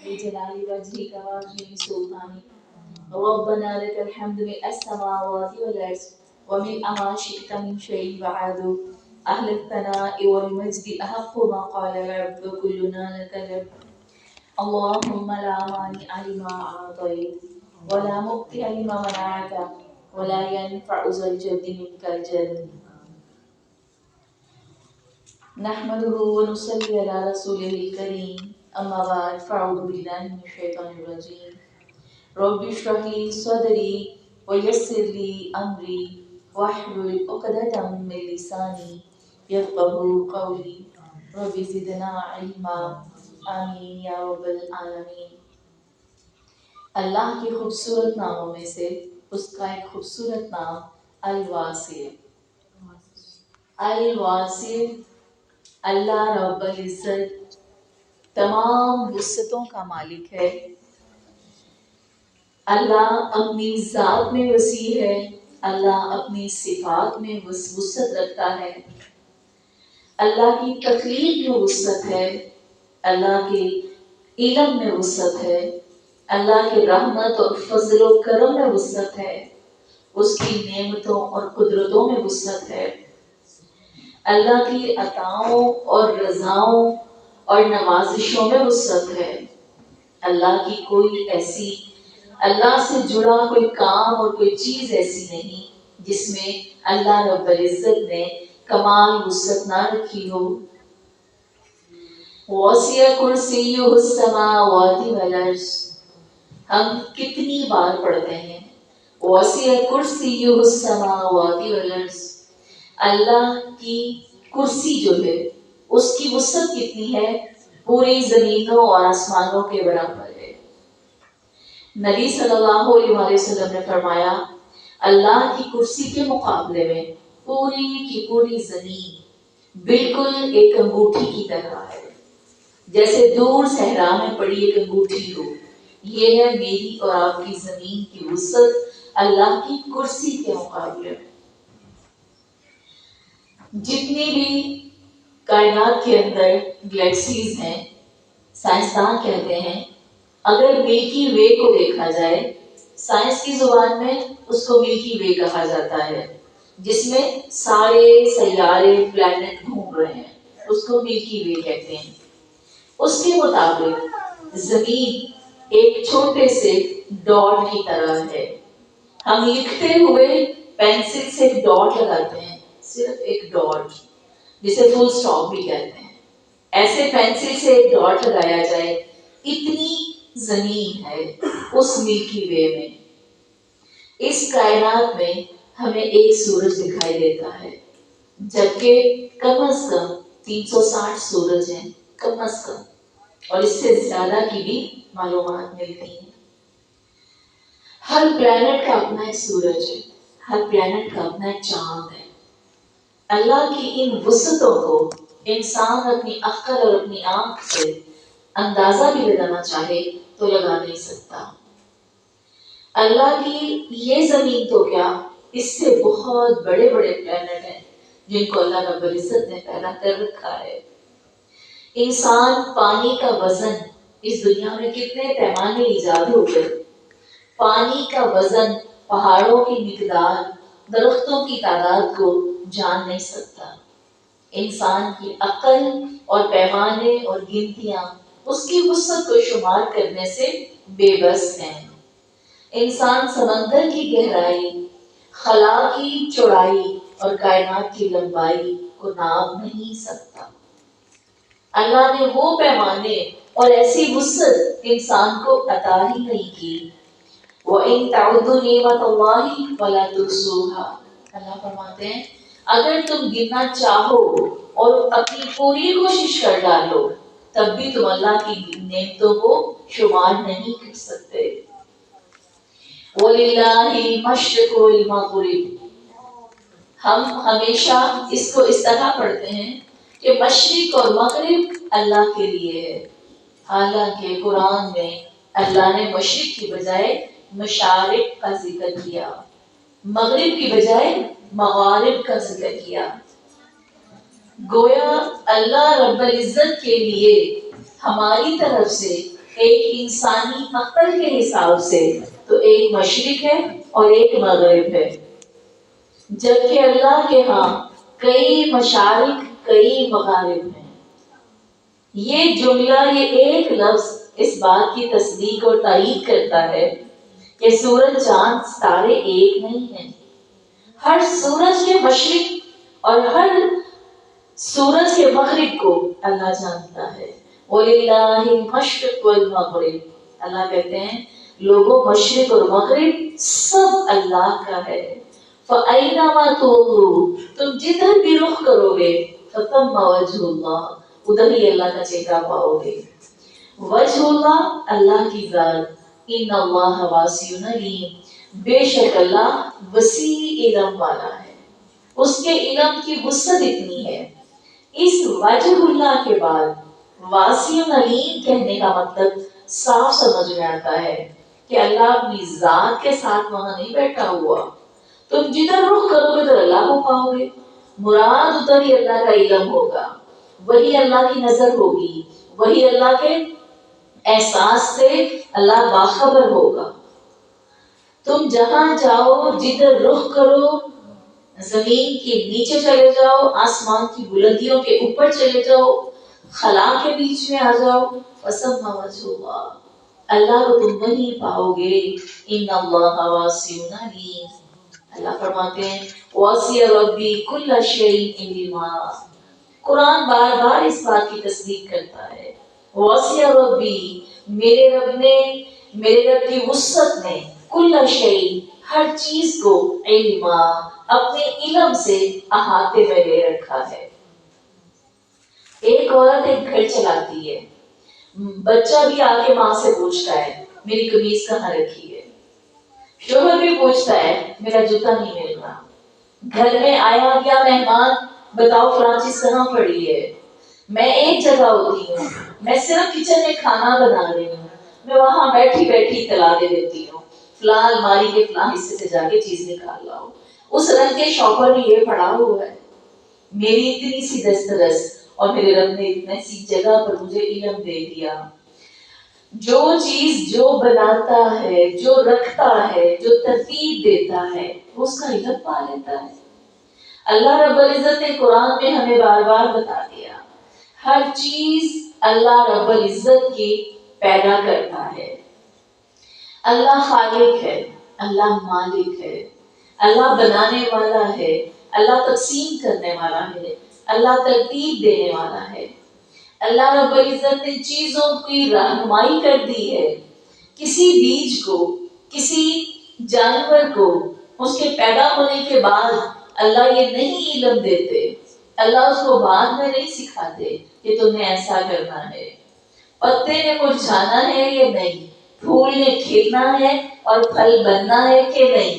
بجلال وجهك وعظيم سلطانك ربنا لك الحمد ملء السماوات والأرض وملء ما شئت من شيء بعد أهل الثناء والمجد أحق ما قال العبد كلنا لك العبد اللهم لا مانع لما أعطيت ولا مؤتي لما منعت ولا ينفع ذا الجد منك الجد نحمده ونصلي على رسوله الكريم أما بعد فأعوذ بالله من الشيطان الرجيم رب اشرح لي صدري ويسر لي أمري واحلل عقدة من لساني يفقهوا قولي رب زدنا علما آمین یا رب العالمین۔ اللہ کے خوبصورت ناموں میں سے اس کا ایک خوبصورت نام الواسع۔ الواسع اللہ رب العزت تمام وسعتوں کا مالک ہے۔ اللہ اپنی ذات میں وسیع ہے، اللہ اپنی صفات میں وسعت رکھتا ہے، اللہ کی تخلیق میں وسعت ہے، اللہ کے علم میں وسعت ہے، اللہ کے رحمت اور فضل و کرم میں وسعت ہے، اس کی نعمتوں اور قدرتوں میں وسعت ہے، اللہ کی عطاؤں اور رضاؤں اور نوازشوں میں وسعت ہے۔ اللہ کی کوئی ایسی اللہ سے جڑا کوئی کام اور کوئی چیز ایسی نہیں جس میں اللہ رب العزت نے کمال وسعت نہ رکھی ہو۔ وسع کرسیہ السماوات والارض، ہم کتنی بار پڑھتے ہیں وسع کرسیہ السماوات والارض، اللہ کی کرسی جو ہے اس کی وسعت کتنی ہے، پوری زمینوں اور آسمانوں کے برابر ہے۔ نبی صلی اللہ علیہ وسلم نے فرمایا اللہ کی کرسی کے مقابلے میں پوری کی پوری زمین بالکل ایک انگوٹھی کی طرح ہے، جیسے دور صحرا میں پڑی ایک انگوٹھی ہو۔ یہ ہے میری اور آپ کی زمین کی وسعت اللہ کی کرسی کے مقابلے میں۔ جتنی بھی کائنات کے اندر گلیکسیز ہیں، سائنسدان کہتے ہیں اگر ملکی وے کو دیکھا جائے، سائنس کی زبان میں اس کو ملکی وے کہا جاتا ہے، جس میں سارے سیارے پلانٹ گھوم رہے ہیں، اس کو ملکی وے کہتے ہیں۔ اس کے مطابق زمین ایک چھوٹے سے ڈاٹ کی طرح ہے۔ ہم لکھتے ہوئے پینسل سے ڈاٹ لگاتے ہیں، صرف ایک ڈاٹ جسے فل سٹاپ بھی کہتے ہیں، ایسے پینسل سے ایک ڈاٹ لگایا جائے، اتنی زمین ہے اس ملکی وے میں۔ اس کائنات میں ہمیں ایک سورج دکھائی دیتا ہے، جبکہ کم از کم 360 سورج ہیں، کم از کم، اور اس سے زیادہ کی بھی معلومات ملتی ہیں۔ ہر پلانٹ کا اپنا ایک سورج ہے، ہر پلانٹ کا اپنا ایک چاند ہے۔ اللہ کی ان وسعتوں کو انسان اپنی عقل اور اپنی آنکھ سے اندازہ بھی لگانا چاہے تو لگا نہیں سکتا۔ اللہ کی یہ زمین تو کیا، اس سے بہت بڑے بڑے پلانٹ ہیں جن کو اللہ رب العزت نے پیدا کر رکھا ہے۔ انسان پانی کا وزن، اس دنیا میں کتنے پیمانے ایجاد ہو گئے، پانی کا وزن، پہاڑوں کی مقدار، درختوں کی تعداد کو جان نہیں سکتا۔ انسان کی عقل اور پیمانے اور گنتیاں اس کی وسعت کو شمار کرنے سے بے بس ہیں۔ انسان سمندر کی گہرائی، خلا کی چوڑائی اور کائنات کی لمبائی کو ناپ نہیں سکتا۔ اللہ نے وہ پیمانے اور ایسی وسعت انسان کو عطا ہی نہیں کی۔ وَإِن تَعُدُّوا نِعْمَتَ اللَّهِ وَلَا تُحْصُوهَا، اللہ فرماتے ہیں اگر تم گننا چاہو اور اپنی پوری کوشش کر ڈالو تب بھی تم اللہ کی نعمتوں کو شمار نہیں کر سکتے۔ وَلِلَّهِ الْمَشْرِقُ وَالْمَغْرِبُ، ہم ہمیشہ اس کو اس طرح پڑھتے ہیں کہ مشرق اور مغرب اللہ کے لیے ہے، حالانکہ قرآن میں اللہ نے مشرق کی بجائے مشارق کا ذکر کیا، مغرب کی بجائے مغارب کا ذکر کیا۔ گویا اللہ رب العزت کے لیے ہماری طرف سے ایک انسانی عقل کے حساب سے تو ایک مشرق ہے اور ایک مغرب ہے، جبکہ اللہ کے ہاں کئی مشارق کئی مغارب ہیں۔ یہ جملہ، یہ ایک لفظ اس بات کی تصدیق اور تائید کرتا ہے کہ سورج چاند ستارے ایک نہیں ہیں۔ ہر سورج کے مشرق اور ہر سورج کے مغرب کو اللہ جانتا ہے۔ وَلِلَّهِ الْمَشْرِقُ وَالْمَغْرِبُ، اللہ کہتے ہیں لوگوں مشرق اور مغرب سب اللہ کا ہے۔ فَأَيْنَمَا تُوَلُّوا، تم جدھر بھی رخ کرو گے، فَثَمَّ وَجْهُ اللَّهِ، ادھر ہی اللہ کا چہرہ پاؤ گے۔ وجہ اللہ، اللہ کی ذات، ان اللہ واسع علیم، بے شک اللہ وسیع علم والا ہے، اس کے علم کی وسعت اتنی ہے۔ اس وجہ اللہ کے بعد واسع علیم کہنے کا مطلب صاف سمجھ میں آتا ہے کہ اللہ اپنی ذات کے ساتھ وہاں نہیں بیٹھا ہوا، تم جدھر رخ کرو گے تو اللہ کو پاؤ گے، مراد ادھر ہی اللہ کا علم ہوگا، وہی اللہ کی نظر ہوگی، وہی اللہ کے احساس سے اللہ باخبر ہوگا۔ تم جہاں جاؤ، جدھر رخ کرو، زمین کے نیچے چلے جاؤ، آسمان کی بلندیوں کے اوپر چلے جاؤ، خلا کے بیچ میں آ جاؤ، فَثَمَّ وَجْهُ اللَّهِ، اللہ کو تم وہیں پاؤ گے۔ ان اللہ واسع علیم، اللہ فرماتے ہیں وَاسِعَ رَبِّي كُلَّ شَيْءٍ عِلْمًا، قرآن بار بار اس بات کی تصدیق کرتا ہے۔ وَاسِعَ رَبِّي، میرے رب نے، میرے رب کی وسعت نے، کل شیء، ہر چیز کو، علما، اپنے علم سے احاطے میں لے رکھا ہے۔ ایک عورت ایک گھر چلاتی ہے، بچہ بھی آ کے ماں سے پوچھتا ہے میری قمیض کہاں رکھی ہے، شوہر بھی پوچھتا ہے میرا جوتا نہیں مل رہا، گھر میں آیا گیا مہمان بتاؤ فلاں چیز کہاں پڑی ہے، میں ایک جگہ ہوتی ہوں، میں صرف کچن میں کھانا بنا رہی ہوں، میں وہاں بیٹھی بیٹھی اطلاع دے دیتی ہوں، فلاں الماری کے فلاں حصے سے جا کے چیز نکال لاؤ، اس رنگ کے شاپر میں یہ پڑا ہوا ہے، میری اتنی سی دسترس اور میرے رب نے اتنی سی جگہ پر مجھے علم دے دیا۔ جو چیز جو بناتا ہے، جو رکھتا ہے، جو ترتیب دیتا ہے، اس کا علم پا لیتا ہے۔ اللہ رب العزت نے قرآن میں ہمیں بار بار بتا دیا، ہر چیز اللہ رب العزت کی پیدا کرتا ہے۔ اللہ خالق ہے، اللہ مالک ہے، اللہ بنانے والا ہے، اللہ تقسیم کرنے والا ہے، اللہ ترتیب دینے والا ہے۔ اللہ رب العزت نے چیزوں کی رہنمائی کر دی ہے، کسی بیج کو، کسی جانور کو اس کے پیدا ہونے کے بعد اللہ یہ نہیں علم دیتے، اللہ اس کو بعد میں نہیں سکھاتے کہ تمہیں ایسا کرنا ہے، پتے نے مرجھانا ہے یا نہیں، پھول نے کھلنا ہے اور پھل بننا ہے کہ نہیں،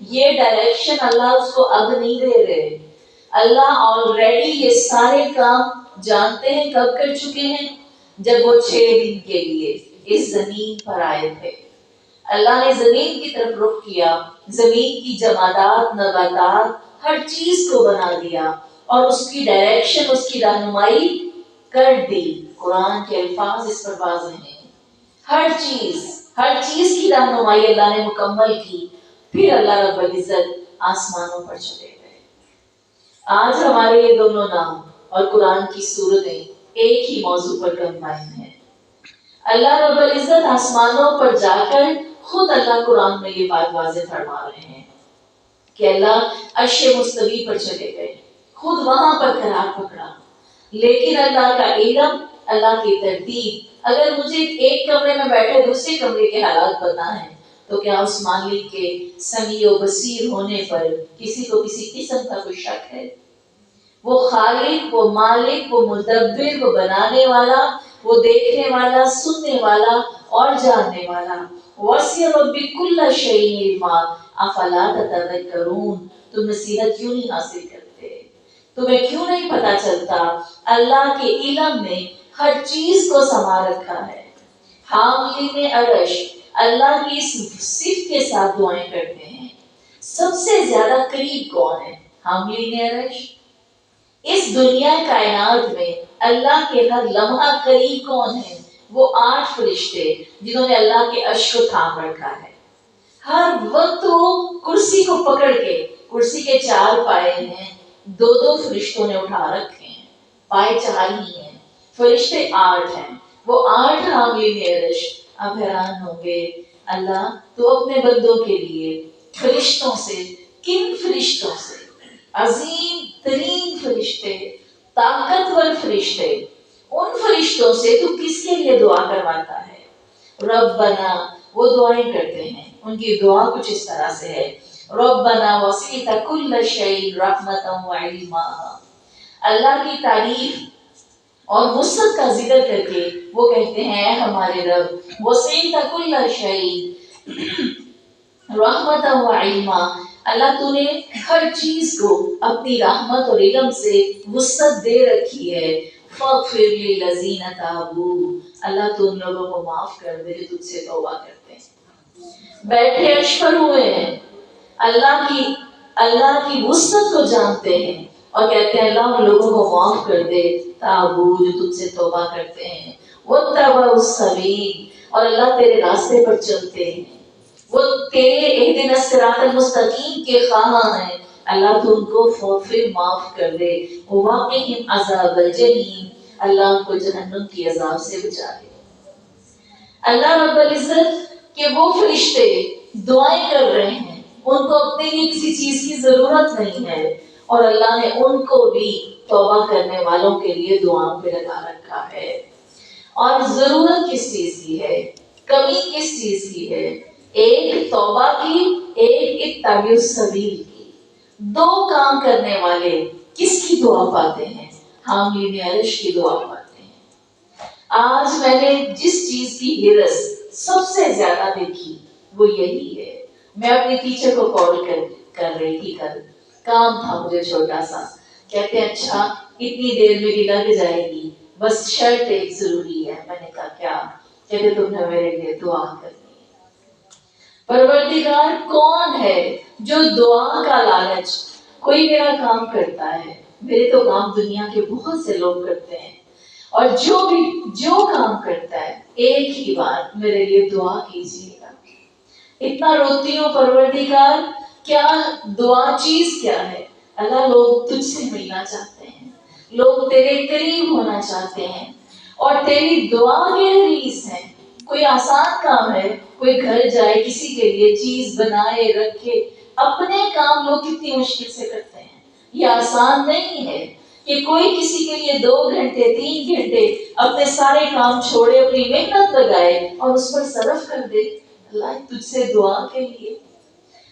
یہ ڈائریکشن اللہ اس کو اب نہیں دے رہے۔ اللہ آلریڈی یہ سارے کام جانتے ہیں، کب کر چکے ہیں، جب وہ 6 دن کے لیے اس زمین پر آئے تھے۔ اللہ نے زمین کی طرف رخ کیا، زمین کی جمادات، نباتات، ہر چیز کو بنا دیا اور اس کی ڈائریکشن، اس کی رہنمائی کر دی۔ قرآن کے الفاظ اس پر واضح ہیں، ہر چیز کی رہنمائی اللہ نے مکمل کی، پھر اللہ رب العزت آسمانوں پر چلے گئے۔ آج ہمارے یہ دونوں نام اور قرآن کی سورتیں ایک ہی موضوع پر کمبائن ہیں۔ اللہ رب العزت آسمانوں پر جا کر خود اللہ قرآن میں یہ بات واضح فرما رہے ہیں کہ اللہ عرش مستوی پر چلے گئے، خود وہاں پر قرار پکڑا، لیکن اللہ کا علم، اللہ کی ترتیب، اگر مجھے ایک کمرے میں بیٹھے دوسرے کمرے کے حالات پتہ ہیں تو کیا اس مالک کے سمیع و بصیر ہونے پر کسی کو کسی قسم کا کوئی شک ہے؟ وہ خالق، وہ مالک، وہ مدبر، وہ بنانے والا، وہ دیکھنے والا، سننے والا اور جاننے والا۔ وَاسِعَ رَبِّ كُلَّ شَيْءٍ عِلْمًا أَفَلَا تَتَذَكَّرُونَ، تم نصیحت کیوں نہیں حاصل کرتے؟ تمہیں کیوں نہیں پتا چلتا اللہ کے علم نے ہر چیز کو سما رکھا ہے۔ حاملین عرش اللہ کی اس صفت کے ساتھ دعائیں کرتے ہیں۔ سب سے زیادہ قریب کون ہے؟ حاملین عرش۔ اس دنیا کائنات میں اللہ کے ہر لمحہ قریب کون ہے؟ وہ 8 فرشتے جنہوں نے اللہ کے عرش کو تھام رکھا ہے، ہر وقت وہ کرسی کو پکڑ کے، کرسی کے 4 پائے ہیں، 2 فرشتوں نے اٹھا رکھے ہیں، پائے 4 ہی ہیں، فرشتے 8 ہیں، وہ 8 حاملین عرش۔ اب حیران ہوں گے، اللہ تو اپنے بندوں کے لیے فرشتوں سے، کن فرشتوں سے، عظیم ترین فرشتے، طاقتور فرشتے، ان فرشتوں سے تو کس کے لیے دعا کرواتا ہے؟ ربنا، وہ دعائیں کرتے ہیں، ان کی دعا کچھ اس طرح سے ہے، ربنا وسعت کل شیء رحمتا وعلما۔ اللہ کی تعریف اور وسعت کا ذکر کر کے وہ کہتے ہیں، اے ہمارے رب، وسعت کل شیء رحمتا وعلما، اللہ تو نے ہر چیز کو اپنی رحمت اور علم سے وسعت دے رکھی ہے، فاغفر للذین تابوا، اللہ تو ان لوگوں کو معاف کر دے جو تجھ سے توبہ کرتے ہیں، بیٹھے اشفر ہوئے ہیں، اللہ کی وسعت کو جانتے ہیں اور کہتے ہیں اللہ ان لوگوں کو معاف کر دے، تابوا جو تجھ سے توبہ کرتے ہیں، واتبعوا السبیل، اور اللہ تیرے راستے پر چلتے ہیں، وہ تیرے اہدنا الصراط المستقیم کے خواہاں ہیں، اللہ تو ان کو فاغفر معاف کر دے، وقہم عذاب الجحیم، اللہ ان کو جہنم کی عذاب سے بچا لے۔ اللہ رب العزت کہ وہ فرشتے دعائیں کر رہے ہیں، ان کو اپنے لیے کسی چیز کی ضرورت نہیں ہے، اور اللہ نے ان کو بھی توبہ کرنے والوں کے لیے دعاؤں پہ لگا رکھا ہے۔ اور ضرورت کس چیز کی ہے، کمی کس چیز کی ہے؟ ایک توبہ کی، ایک اتباع السبیل کی۔ 2 کام کرنے والے کس کی دعا پاتے ہیں؟ حاملین عرش کی دعا پاتے ہیں۔ آج میں نے جس چیز کی ہرس سب سے زیادہ دیکھی وہ یہی ہے۔ میں اپنی ٹیچر کو کال کر رہی تھی، کل کام تھا مجھے چھوٹا سا، کہتے ہیں اچھا اتنی دیر میں یہ لگ جائے گی، بس شرط ایک ضروری ہے۔ میں نے کہا کیا؟ کہتے تم نے میرے لیے دعا کرنی ہے۔ پروردگار کون ہے جو دعا کا لالچ، کوئی میرا کام کرتا ہے، میرے تو کام دنیا کے بہت سے لوگ کرتے ہیں، اور جو کام کرتا ہے ایک ہی بار میرے لیے دعا کیجیے گا۔ اتنا روتی ہوں پروردگار، کیا دعا چیز کیا ہے؟ اللہ لوگ تجھ سے ملنا چاہتے ہیں، لوگ تیرے قریب ہونا چاہتے ہیں، اور تیری دعا کے حریص ہیں۔ کوئی آسان کام ہے، کوئی گھر جائے کسی کے لیے چیز بنائے رکھے، اپنے کام لوگ کتنی مشکل سے کرتے ہیں، یہ آسان نہیں ہے کہ کوئی کسی کے لیے 2 گھنٹے 3 گھنٹے اپنے سارے کام چھوڑے، اپنی محنت لگائے اور اس پر صرف کر دے۔ اللہ تجھ سے دعا کے لیے،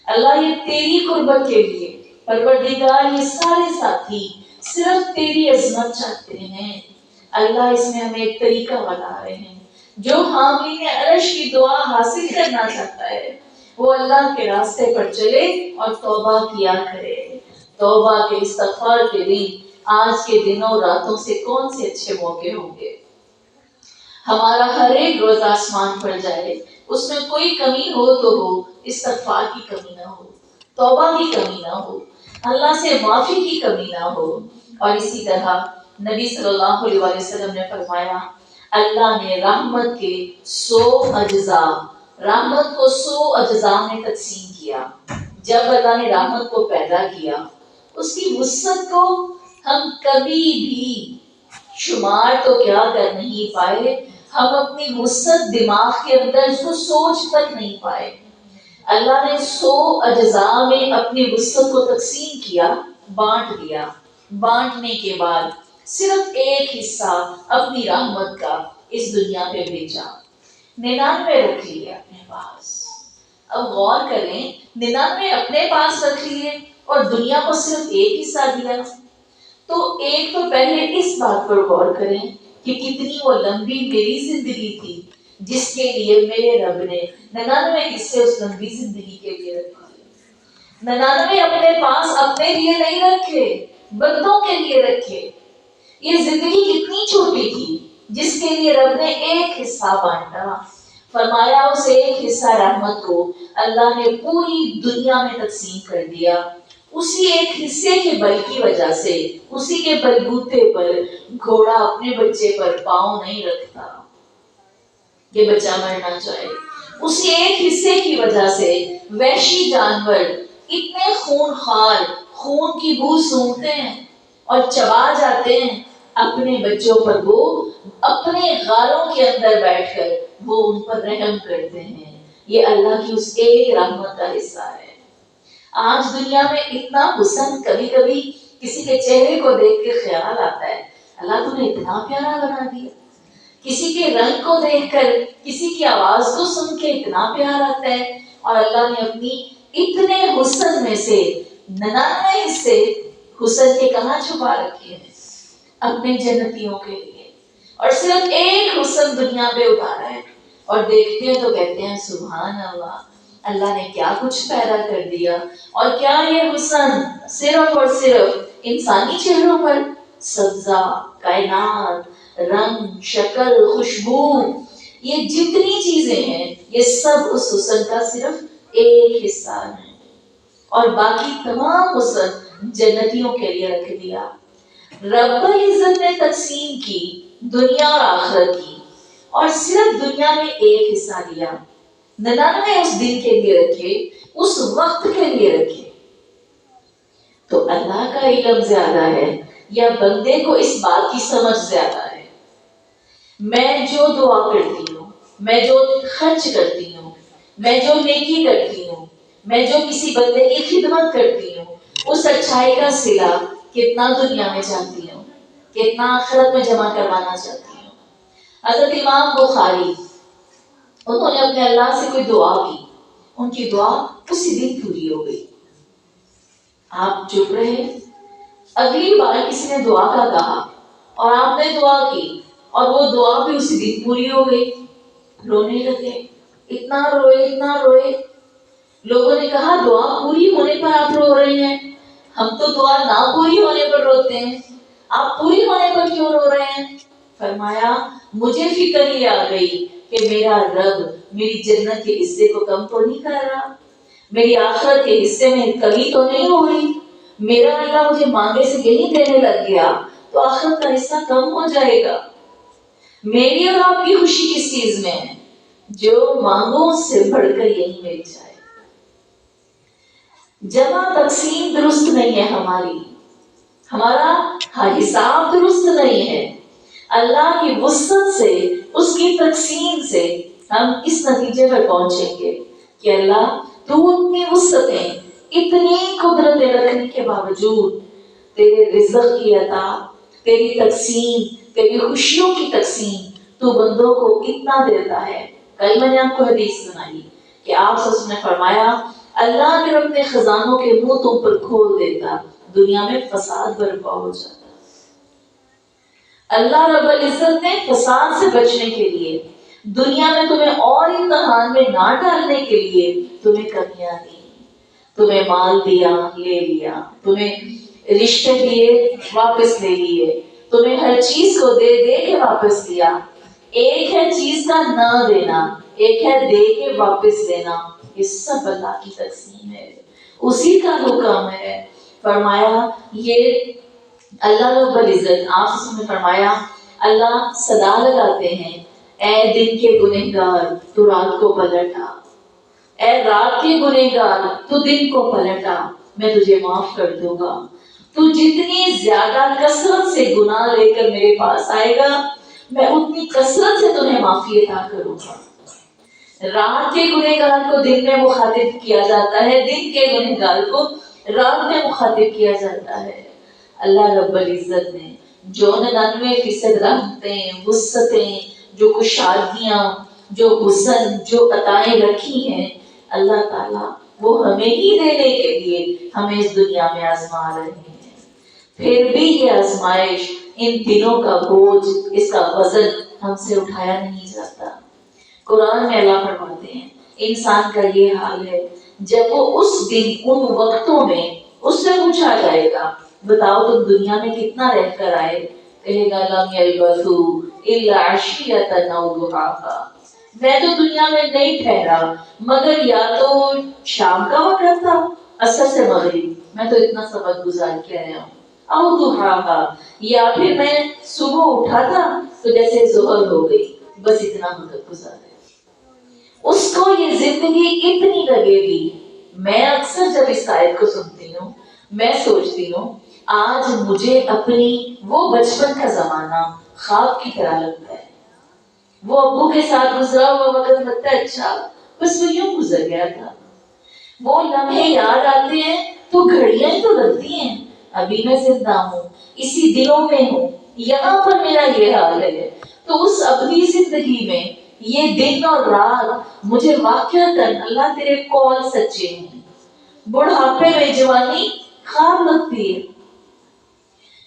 اللہ یہ تیری قربت کے لیے، پروردگار یہ سارے ساتھی صرف تیری عظمت چاہتے ہیں۔ اللہ اس میں ہمیں ایک طریقہ بتا رہے ہیں، جو حاملین عرش کی دعا حاصل کرنا چاہتا ہے وہ اللہ کے راستے پر چلے اور توبہ کیا کرے۔ توبہ کے، استغفار کے دن، آج کے دنوں راتوں سے کون سے اچھے موقع ہوں گے؟ ہمارا ہر ایک روز آسمان پر جائے، اس میں کوئی کمی ہو تو ہو، استغفار کی کمی نہ ہو، توبہ کی کمی نہ ہو، اللہ سے معافی کی کمی نہ ہو۔ اور اسی طرح نبی صلی اللہ علیہ وسلم نے فرمایا، اللہ نے رحمت کے 100 اجزاء، رحمت کو 100 اجزاء میں تقسیم کیا۔ جب اللہ نے رحمت کو پیدا کیا، اس کی وسعت کو ہم کبھی بھی شمار تو کیا کر نہیں پائے، ہم اپنی وسعت دماغ کے اندر اس کو سوچ تک نہیں پائے۔ اللہ نے 100 اجزاء میں اپنی وسعت کو تقسیم کیا، بانٹ دیا، بانٹنے کے بعد صرف ایک حصہ اپنی رحمت کا اس دنیا پہ بھیجا، 99 رکھ لیے اپنے پاس۔ اب غور کریں، 99 اپنے پاس رکھ لیے اور دنیا کو صرف ایک حصہ دیا، تو ایک تو پہلے اس بات پر غور کریں کہ کتنی وہ لمبی میری زندگی تھی جس کے لیے میرے رب نے 99 حصے اس لمبی زندگی کے لیے رکھے۔ 99 اپنے پاس اپنے لیے نہیں رکھے، بندوں کے لیے رکھے۔ یہ زندگی کتنی چھوٹی تھی جس کے لیے رب نے ایک حصہ بانٹا، فرمایا اس ایک حصہ رحمت کو اللہ نے پوری دنیا میں تقسیم کر دیا۔ اسی ایک حصے کے بل کی وجہ سے، اسی کے بلبوتے پر گھوڑا اپنے بچے پر پاؤں نہیں رکھتا۔ کہ بچہ مرنا چاہے. اسی ایک حصے کی وجہ سے وحشی جانور اتنے خون خوار خون کی بو سونگھتے ہیں اور چبا جاتے ہیں اپنے بچوں پر. وہ اپنے غاروں کے اندر بیٹھ کر وہ ان پر رحم کرتے ہیں. یہ اللہ کی اس ایک رحمت کا حصہ ہے. آج دنیا میں اتنا حسن کبھی کبھی کسی کے چہرے کو دیکھ کے خیال آتا ہے اللہ تو نے اتنا پیارا بنا دیا. کسی کے رنگ کو دیکھ کر کسی کی آواز کو سن کے اتنا پیار آتا ہے. اور اللہ نے اپنی اتنے حسن میں سے 99 حصے حسن کے کہاں چھپا رکھے ہیں اپنے جنتیوں کے لیے, اور صرف ایک حسن دنیا پہ اتارا ہے. اور دیکھتے ہیں تو کہتے ہیں سبحان اللہ, اللہ نے کیا کچھ پیدا کر دیا. اور کیا یہ حسن صرف اور صرف انسانی چہروں پر, سبزہ, کائنات, رنگ, شکل, خوشبو, یہ جتنی چیزیں ہیں یہ سب اس حسن کا صرف ایک حصہ ہے. اور باقی تمام حسن جنتیوں کے لیے رکھ دیا. رب العزت نے تقسیم کی دنیا اور آخرت کی, اور صرف دنیا میں ایک حصہ دیا. 99 اس دن کے لیے رکھے, اس وقت کے لیے رکھے. تو اللہ کا علم زیادہ ہے یا بندے کو اس بات کی سمجھ زیادہ ہے؟ میں جو دعا کرتی ہوں, میں جو خرچ کرتی ہوں, میں جو نیکی کرتی ہوں, میں جو کسی بندے کی خدمت کرتی ہوں, اس اچھائی کا صلہ کتنا دنیا میں چاہتی ہوں, کتنا آخرت میں جمع کروانا چاہتی ہوں. حضرت امام بخاری, انہوں نے اپنے اللہ سے کوئی دعا کی, ان کی دعا اسی دن پوری ہو گئی. آپ چپ رہے, اگلی بار کسی نے دعا کا کہا اور آپ نے دعا کی اور وہ دعا بھی اسی دن پوری ہو گئی. رونے لگے, اتنا روئے اتنا روئے. لوگوں نے کہا دعا پوری ہونے پر آپ رو رہے ہیں, ہم تو دعا نہ پوری ہونے پر روتے ہیں, آپ پوری ہونے پر کیوں رو رہے ہیں؟ فرمایا مجھے فکر یہ آ گئی کہ میرا رب میری جنت کے حصے کو کم تو نہیں کر رہا, میری آخرت کے حصے میں کمی تو نہیں ہو رہی. میرا اللہ مجھے مانگے سے یہی دینے لگ گیا تو آخرت کا حصہ کم ہو جائے گا. میری اور آپ کی خوشی کس چیز میں ہے؟ جو مانگو اس سے بڑھ کر یہی مل جائے. جمع تقسیم درست نہیں ہے ہماری, ہمارا حساب درست نہیں ہے. اللہ کی وسعت سے, اس کی تقسیم سے ہم اس نتیجے پر پہنچیں گے کہ اللہ تو اپنی وسعتیں, اتنی قدرتیں رکھنے کے باوجود تیرے رزق کی عطا, تیری تقسیم, تیری خوشیوں کی تقسیم تو بندوں کو اتنا دیتا ہے. کل میں نے آپ کو حدیث سنائی کہ آپ سب نے فرمایا اللہ اگر اپنے خزانوں کے منہ تم پر کھول دیتا دنیا میں فساد برپا ہو جاتا. اللہ رب العزت نے فساد سے بچنے کے لیے, دنیا میں تمہیں اور امتحان میں نہ ڈالنے کے لیے تمہیں کمیاں دی, تمہیں مال دیا لے لیا, تمہیں رشتے دیے واپس لے لیے, تمہیں ہر چیز کو دے دے کے واپس لیا. ایک ہے چیز کا نہ دینا, ایک ہے دے کے واپس لینا. یہ سب اللہ کی تقسیم ہے, اسی کا حکم ہے. فرمایا یہ اللہ رب العزت, آپ نے فرمایا اللہ صدا لگاتے ہیں اے دن کے گنہگار تو رات کو پلٹا, اے رات کے گنہگار تو دن کو پلٹا, میں تجھے معاف کر دوں گا. تو جتنی زیادہ کثرت سے گناہ لے کر میرے پاس آئے گا میں اتنی کثرت سے تمہیں معافی عطا کروں گا. رات کے گنہگار کو دن میں مخاطب کیا جاتا ہے, دن کے گنہگار کو رات میں مخاطب کیا جاتا ہے. اللہ رب العزت نے جو 99% رحمتیں, وسعتیں, جو کشادگیاں, جو حسن, جو عطائیں رکھی ہیں, اللہ تعالیٰ وہ ہمیں ہی دینے کے لیے ہمیں اس دنیا میں آزما رہے ہیں. پھر بھی یہ آزمائش, ان دنوں کا بوجھ, اس کا وزن ہم سے اٹھایا نہیں جاتا. قرآن میں اللہ فرماتے ہیں انسان کا یہ حال ہے جب وہ اس دن ان وقتوں میں اس سے پوچھا جائے گا بتاؤ تم دنیا میں کتنا رہ کر آئے, کہے گا لم یلبثوا الا عشیۃ او ضحاھا, میں تو دنیا میں نہیں ٹھہرا مگر یا تو شام کا وقت تھا عصر سے مغرب, میں تو اتنا سبق گزار کے آیا ہوں, او ضحاھا, یا پھر میں صبح اٹھا تھا تو جیسے ظہر ہو گئی, بس اتنا وقت گزارا. تو یہ زندگی اتنی لگے گی. میں اکثر جب اس آیت کو سنتی ہوں میں سوچتی ہوں آج مجھے اپنی وہ بچپن کا زمانہ خواب کی طرح لگتا ہے. وہ ابو کے ساتھ گزرا ہوا وقت لگتا ہے اچھا بس وہ یوں گزر گیا تھا. وہ لمحے یاد آتے ہیں تو گھڑیاں ہی تو لگتی ہیں. ابھی میں زندہ ہوں, اسی دلوں میں ہوں, یہاں پر میرا یہ حال ہے. تو اس ابدی زندگی میں یہ دن اور رات مجھے واقعتاً اللہ تیرے قول سچے ہیں. بڑھاپے میں جوانی خواب لگتی ہے.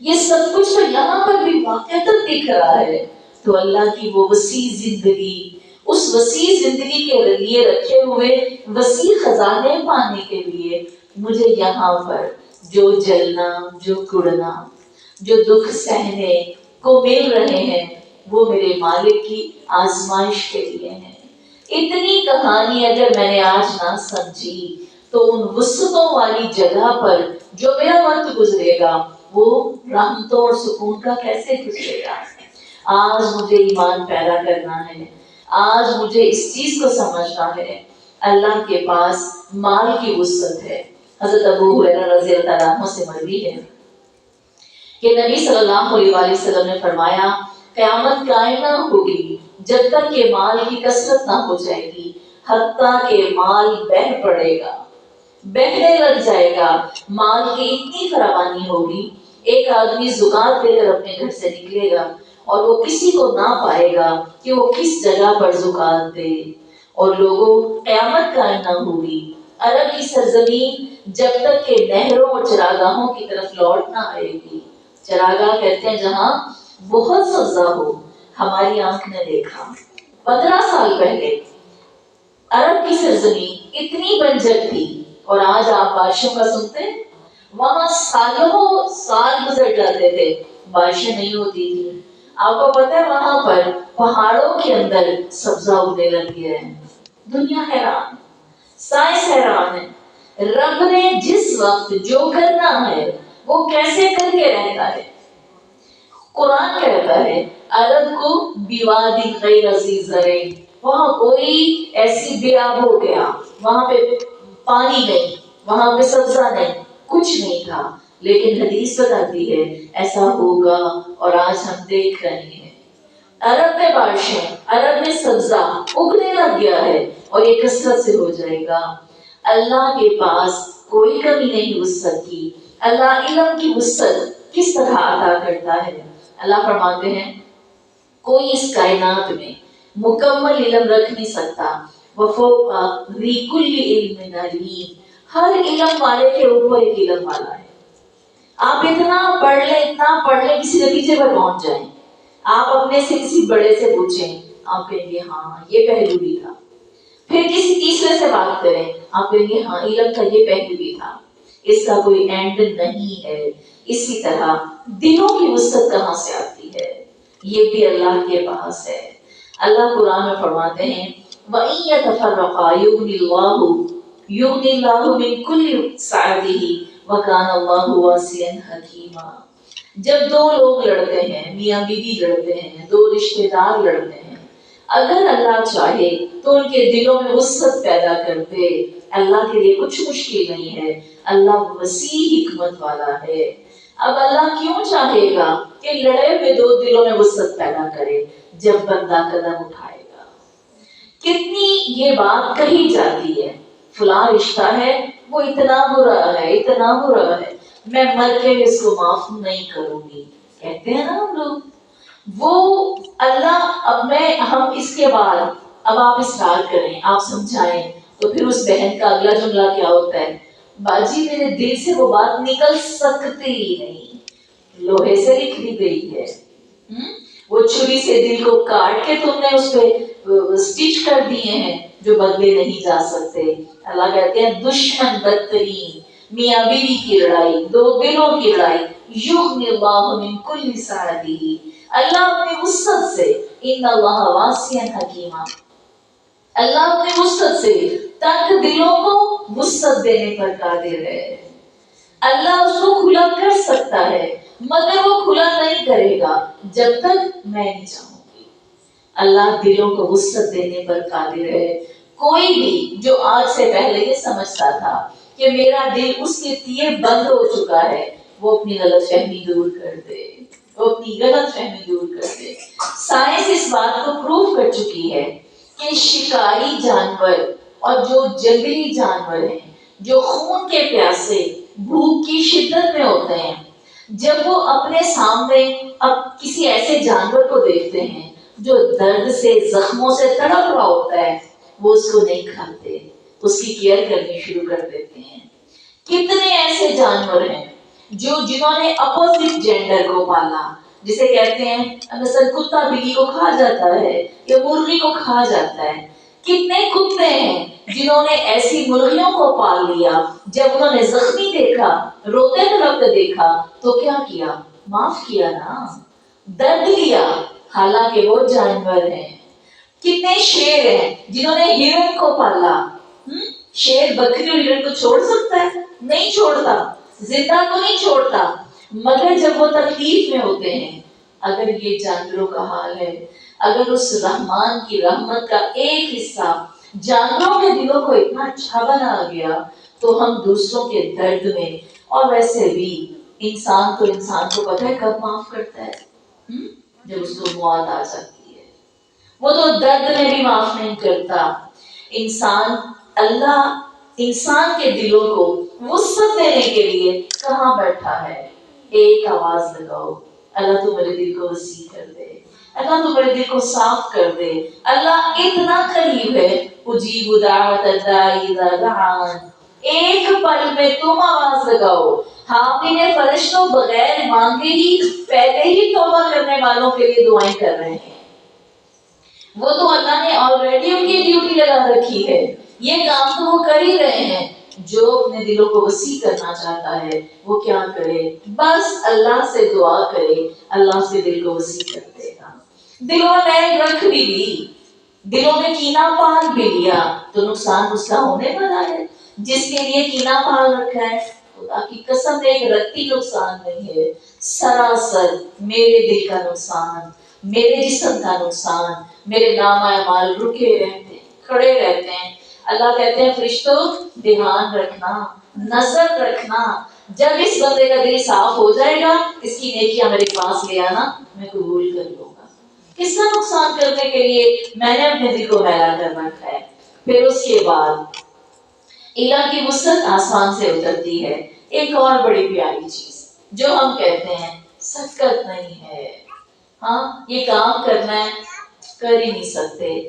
یہ سب کچھ تو یہاں پر بھی واقعتاً دکھ رہا ہے. تو اللہ کی وہ وسیع زندگی, اس وسیع زندگی کے لیے رکھے ہوئے وسیع خزانے پانے کے لیے مجھے یہاں پر جو جلنا, جو کڑنا, جو دکھ سہنے کو مل رہے ہیں وہ میرے مالک کی آزمائش کے لیے ہیں. اتنی کہانی اگر میں نے آج نہ سمجھی تو ان وسعتوں والی جگہ پر جو میرا وقت گزرے گا وہ رحمتوں اور سکون کا کیسے گزرے گا. آج مجھے ایمان پیدا کرنا ہے, آج مجھے اس چیز کو سمجھنا ہے اللہ کے پاس مال کی وسعت ہے. حضرت ابو ہریرہ رضی اللہ عنہ سے مروی ہے کہ نبی صلی اللہ علیہ وآلہ وسلم نے فرمایا قیامت قائم نہ ہوگی جب تک کہ مال کی کثرت نہ ہو جائے گی, حتیٰ کہ مال بہہ پڑے گا, بہنے لگ جائے گا. مال کی اتنی فراوانی ہوگی ایک آدمی زکات لے کر اپنے گھر سے نکلے گا اور وہ کسی کو نہ پائے گا کہ وہ کس جگہ پر زکات دے. اور لوگوں قیامت قائم نہ ہوگی, عرب کی سرزمین جب تک کہ نہروں اور چراگاہوں کی طرف لوٹ نہ آئے گی. چراگاہ کہتے ہیں جہاں بہت سبزہ ہو. ہماری آنکھ نے دیکھا 15 سال پہلے عرب کی سرزمین اتنی بنجر تھی اور آج آپ بارشوں کا سنتے ہیں, وہاں سالوں سال گزر جاتے تھے, بارشیں نہیں ہوتی تھی. آپ کو پتہ ہے وہاں پر پہاڑوں کے اندر سبزہ اگنے لگ گیا ہے. دنیا حیران, سائنس حیران ہے. رب نے جس وقت جو کرنا ہے وہ کیسے کر کے رہتا ہے. قرآن کہتا ہے عرب کو بیواد غیر ذی زرع, وہاں کوئی ایسی بیاب ہو گیا, وہاں پہ پانی نہیں, وہاں پہ سبزہ نہیں, کچھ نہیں تھا. لیکن حدیث بتاتی ہے ایسا ہوگا اور آج ہم دیکھ رہے ہیں. عرب میں بارشیں, عرب میں سبزہ اگنے لگ گیا ہے اور یہ کثرت سے ہو جائے گا. اللہ کے پاس کوئی کمی نہیں وسعت کی. اللہ علم کی وسعت کس طرح عطا کرتا ہے. اللہ فرماتے ہیں کوئی اس کائنات میں مکمل علم رکھ نہیں سکتا. وفوق ذی کل علم علیم, ہر علم والے کے اوپر ایک علم والا ہے. آپ اتنا پڑھ لیں کسی نتیجے پر پہنچ جائیں, آپ اپنے سے کسی بڑے سے پوچھیں آپ کہیں گے ہاں یہ پہلو بھی تھا. پھر کسی تیسرے سے بات کریں آپ کہیں گے ہاں علم کا یہ پہلو بھی تھا. اس کا کوئی اینڈ نہیں ہے. اسی طرح دلوں کی وسعت کہاں سے آتی ہے, یہ بھی اللہ کے پاس ہے. اللہ قرآن میں فرماتے ہیں وَإِن يَتَفَرَّقَا يُغْنِ اللَّهُ مِن كُلِّ سَعَتِهِ وَكَانَ اللَّهُ وَاسِعًا حَكِيمًا. جب دو لوگ لڑتے ہیں, میاں بیوی لڑتے ہیں, دو رشتے دار لڑتے ہیں, اگر اللہ چاہے تو ان کے دلوں میں وسعت پیدا کر دے. اللہ کے لیے کچھ مشکل نہیں ہے, اللہ وسیع حکمت والا ہے. اب اللہ کیوں چاہے گا کہ لڑے ہوئے دو دلوں میں وسعت پیدا کرے جب بندہ قدم اٹھائے گا. کتنی یہ بات کہی جاتی ہے فلاں رشتہ ہے وہ اتنا برا ہے, اتنا برا ہے, میں مر کے اس کو معاف نہیں کروں گی. کہتے ہیں نا ہم لوگ. وہ اللہ ہم اس کے بعد اب آپ اصرار کریں, آپ سمجھائیں تو پھر اس بہن کا اگلا جملہ کیا ہوتا ہے, باجی میرے دل سے وہ بات نکل سکتی ہی نہیں, لوہے سے لکھ دی گئی ہے. وہ چھری سے دل کو کاٹ کے تم نے اس پہ سٹچ کر دیے ہیں جو بدلے نہیں جا سکتے. اللہ کہتے ہیں دشمن بدترین میاں بیوی کی لڑائی, دو دلوں کی لڑائی, یغنی اللہ من کل سعتہ, اللہ اپنی وسعت سے, ان اللہ واسع حکیمہ, اللہ اپنی وسعت سے تنگ دلوں کو وسعت دینے پر قادر ہے. اللہ اس کو کھلا کر سکتا ہے مگر وہ کھلا نہیں کرے گا جب تک میں نہیں چاہوں گی. اللہ دلوں کو وسعت دینے پر قادر ہے. کوئی بھی جو آج سے پہلے یہ سمجھتا تھا کہ میرا دل اس کے لیے بند ہو چکا ہے، وہ اپنی غلط فہمی دور کر دے، وہ اپنی غلط فہمی دور کر دے۔ سائنس اس بات کو پروف کر چکی ہے کہ شکاری جانور اور جو جنگلی جانور ہیں، جو خون کے پیاسے بھوک کی شدت میں ہوتے ہیں، جب وہ اپنے سامنے اب کسی ایسے جانور کو دیکھتے ہیں جو درد سے زخموں سے تڑپ رہا ہوتا ہے، وہ اس کو نہیں کھاتے، اس کی کیئر کرنی شروع کر دیتے ہیں۔ کتنے ایسے جانور ہیں جو جنہوں نے اپوزٹ جینڈر کو پالا، جسے کہتے ہیں مثلا کتا بلی کو کھا جاتا ہے یا مرغی کو کھا جاتا ہے۔ کتنے کتے ہیں جنہوں نے ایسی مرغیوں کو پال لیا، جب انہوں نے زخمی دیکھا، روتے تڑپتے دیکھا تو کیا کیا؟ معاف کیا نا، درد لیا، حالانکہ وہ جانور ہیں۔ کتنے شیر ہیں جنہوں نے ہرن کو پالا۔ شیر بکری اور ہرن کو چھوڑ سکتا ہے؟ نہیں چھوڑتا، زندہ کو نہیں چھوڑتا، مگر جب وہ تکلیف میں ہوتے ہیں۔ اگر یہ جانوروں کا حال ہے، اگر اس رحمان کی رحمت کا ایک حصہ جانوروں کے دلوں کو اتنا اچھا بنا گیا، تو ہم دوسروں کے درد میں، اور ویسے بھی انسان کو پتہ ہے کب معاف کرتا ہے؟ جب اس کو موت آ جاتی ہے، وہ تو درد میں بھی معاف نہیں کرتا۔ اللہ انسان کے دلوں کو وسعت دینے کے لیے کہاں بیٹھا ہے؟ ایک آواز لگاؤ، اللہ تو میرے دل کو وسیع کر دے، اللہ تو میرے دل کو صاف کر دے۔ اللہ اتنا قریب ہے، اجیب دعوت الداعی اذا دعان۔ ایک پل میں تم آواز لگاؤ۔ حامل فرشتوں بغیر مانگے ہی پہلے ہی توبہ کرنے والوں کے لیے دعائیں کر رہے ہیں۔ وہ تو اللہ نے آلریڈی ان کی ڈیوٹی لگا رکھی ہے، یہ کام تو وہ کر ہی رہے ہیں۔ جو اپنے دلوں کو وسیع کرنا چاہتا ہے وہ کیا کرے؟ بس اللہ سے دعا کرے، اللہ سے دل کو وسیع کر دے گا۔ دلوں میں میل رکھ بھی لی، دلوں میں کینہ پال بھی لیا، تو نقصان اس کا ہونے والا ہے۔ جس کے لیے کینہ پال رکھا ہے، خدا کی قسم ایک رتی نقصان نہیں ہے، سراسر میرے دل کا نقصان، میرے جسم کا نقصان، میرے نام اعمال رکے رہتے ہیں، کھڑے رہتے ہیں۔ اللہ کہتے ہیں فرشتوں دھیان رکھنا، نظر رکھنا، جب اس بندے کا دل صاف ہو جائے گا، اس کی نیکیاں میرے پاس لے آنا، میں قبول کر لوں گا۔ کس کا نقصان کرنے کے لیے میں نے اپنے دل کو میلا کر رکھا ہے؟ پھر اس کے بعد الہ کی وسعت آسمان سے اترتی ہے۔ ایک اور بڑی پیاری چیز جو ہم کہتے ہیں سکت نہیں ہے، ہاں یہ کام کرنا ہے، کر ہی نہیں سکتے،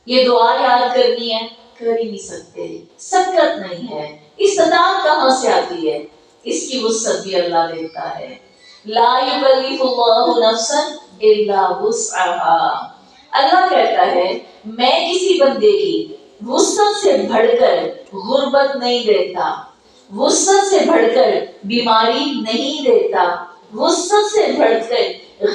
یہ دعا یاد کرنی ہے، کر ہی نہیں سکتے، سکت نہیں ہے۔ استطاعت کہاں سے آتی ہے؟ اس کی وسعت بھی اللہ دیتا ہے۔ لا یکلف اللہ نفسا الا وسعها۔ اللہ کہتا ہے میں کسی بندے کی وسعت سے بڑھ کر غربت نہیں دیتا، وسعت سے بڑھ کر بیماری نہیں دیتا، وسعت سے بڑھ کر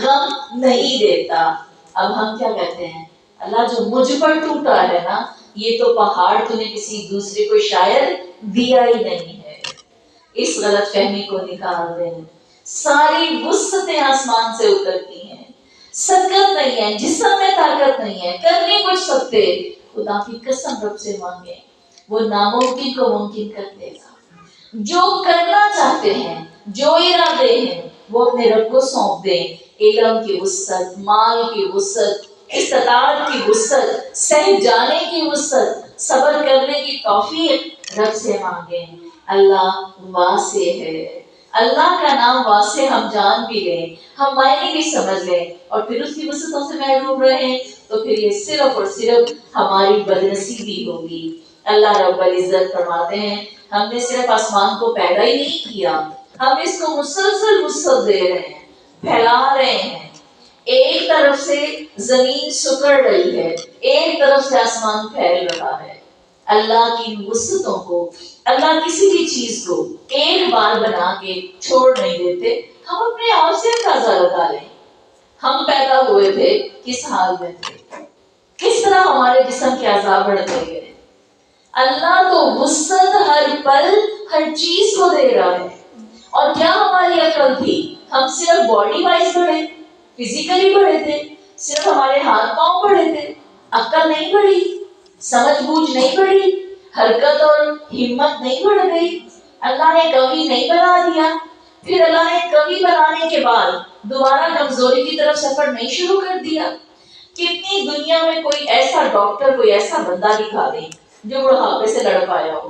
غم نہیں دیتا۔ اب ہم کیا کہتے ہیں؟ اللہ جو مجھ پر ٹوٹا ہے نا، یہ تو پہاڑ تو نے کسی دوسرے کو شاید دیا ہی نہیں ہے۔ اس غلط فہمی کو نکال دیں۔ ساری وسعتیں آسمان سے اترتی ہیں، سکت نہیں ہے، جسم میں طاقت نہیں ہے، کر نہیں کچھ سکتے، خدا کی قسم رب سے مانگے، وہ ناممکن کو ممکن کر دے گا۔ جو کرنا چاہتے ہیں، جو ارادے ہیں، وہ اپنے رب کو سونپ دیں۔ علم کی وسعت، مال کی وسعت، استطاعت کی وسعت، سہ جانے کی وسعت، صبر کرنے کی توفیق رب سے مانگیں۔ اللہ واسع ہے۔ اللہ کا نام واسع ہم جان بھی لیں، ہم معنی بھی سمجھ لیں، اور پھر اس کی وسعتوں سے محروم رہیں، تو پھر یہ صرف اور صرف ہماری بدنصیبی ہوگی۔ اللہ رب العزت فرماتے ہیں ہم نے صرف آسمان کو پیدا ہی نہیں کیا، ہم اس کو مسلسل وسعت دے رہے ہیں، پھیلا رہے ہیں۔ ایک طرف سے زمین سکڑ رہی ہے، ایک طرف سے آسمان پھیل رہا ہے۔ اللہ کی وسعتوں کو، اللہ کسی بھی چیز کو ایک بار بنا کے چھوڑ نہیں دیتے۔ ہم اپنے آپ سے اندازہ لگا لیں، ہم پیدا ہوئے تھے کس حال میں تھے، کس طرح ہمارے جسم کے اعضاء بڑھتے گئے۔ اللہ تو وسعت ہر پل ہر چیز کو دے رہا ہے۔ اور کیا ہماری عقل تھی؟ ہم صرف باڈی وائز بڑھے، فزیکلی بڑھے تھے، صرف ہمارے ہاتھ پاؤں بڑھے تھے، عقل نہیں بڑھی۔ سمجھ بوجھ نہیں بڑھی، حرکت اور ہمت نہیں بڑھ گئی، اللہ نے قوی نہیں بنا دیا، پھر اللہ نے قوی بنانے کے بعد دوبارہ کمزوری کی طرف سفر نہیں شروع کر دیا۔ کتنی دنیا میں کوئی ایسا ڈاکٹر، کوئی ایسا بندہ دکھا دیں جو بڑھاپے سے لڑ پایا ہو۔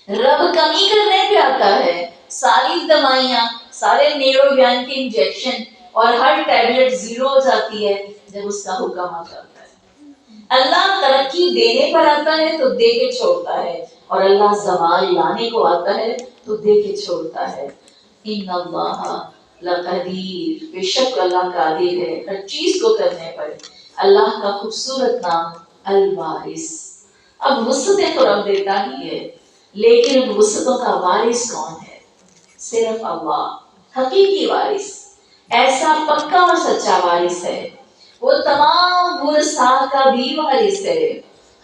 رب کمی کرنے پہ آتا ہے، ساری دوائیاں، سارے نیورو گیان کے انجیکشن اور ہر ٹیبلٹ زیرو ہو جاتی ہے جب اس کا حکم آ جاتا ہے۔ اللہ ترقی دینے پر آتا ہے تو دے کے چھوڑتا ہے، اور اللہ زوال لانے کو آتا ہے تو دے کے چھوڑتا ہے۔ ان اللہ لقدیر، بے شک اللہ قادر ہے ہر چیز کو کرنے پر۔ اللہ کا خوبصورت نام الوارث۔ اب وسعتیں تو رب دیتا ہی ہے، لیکن ان وسعتوں کا وارث کون ہے؟ صرف اللہ، حقیقی وارث، ایسا پکا اور سچا وارث ہے۔ وہ تمام ورثاء کا بھی وارث ہے،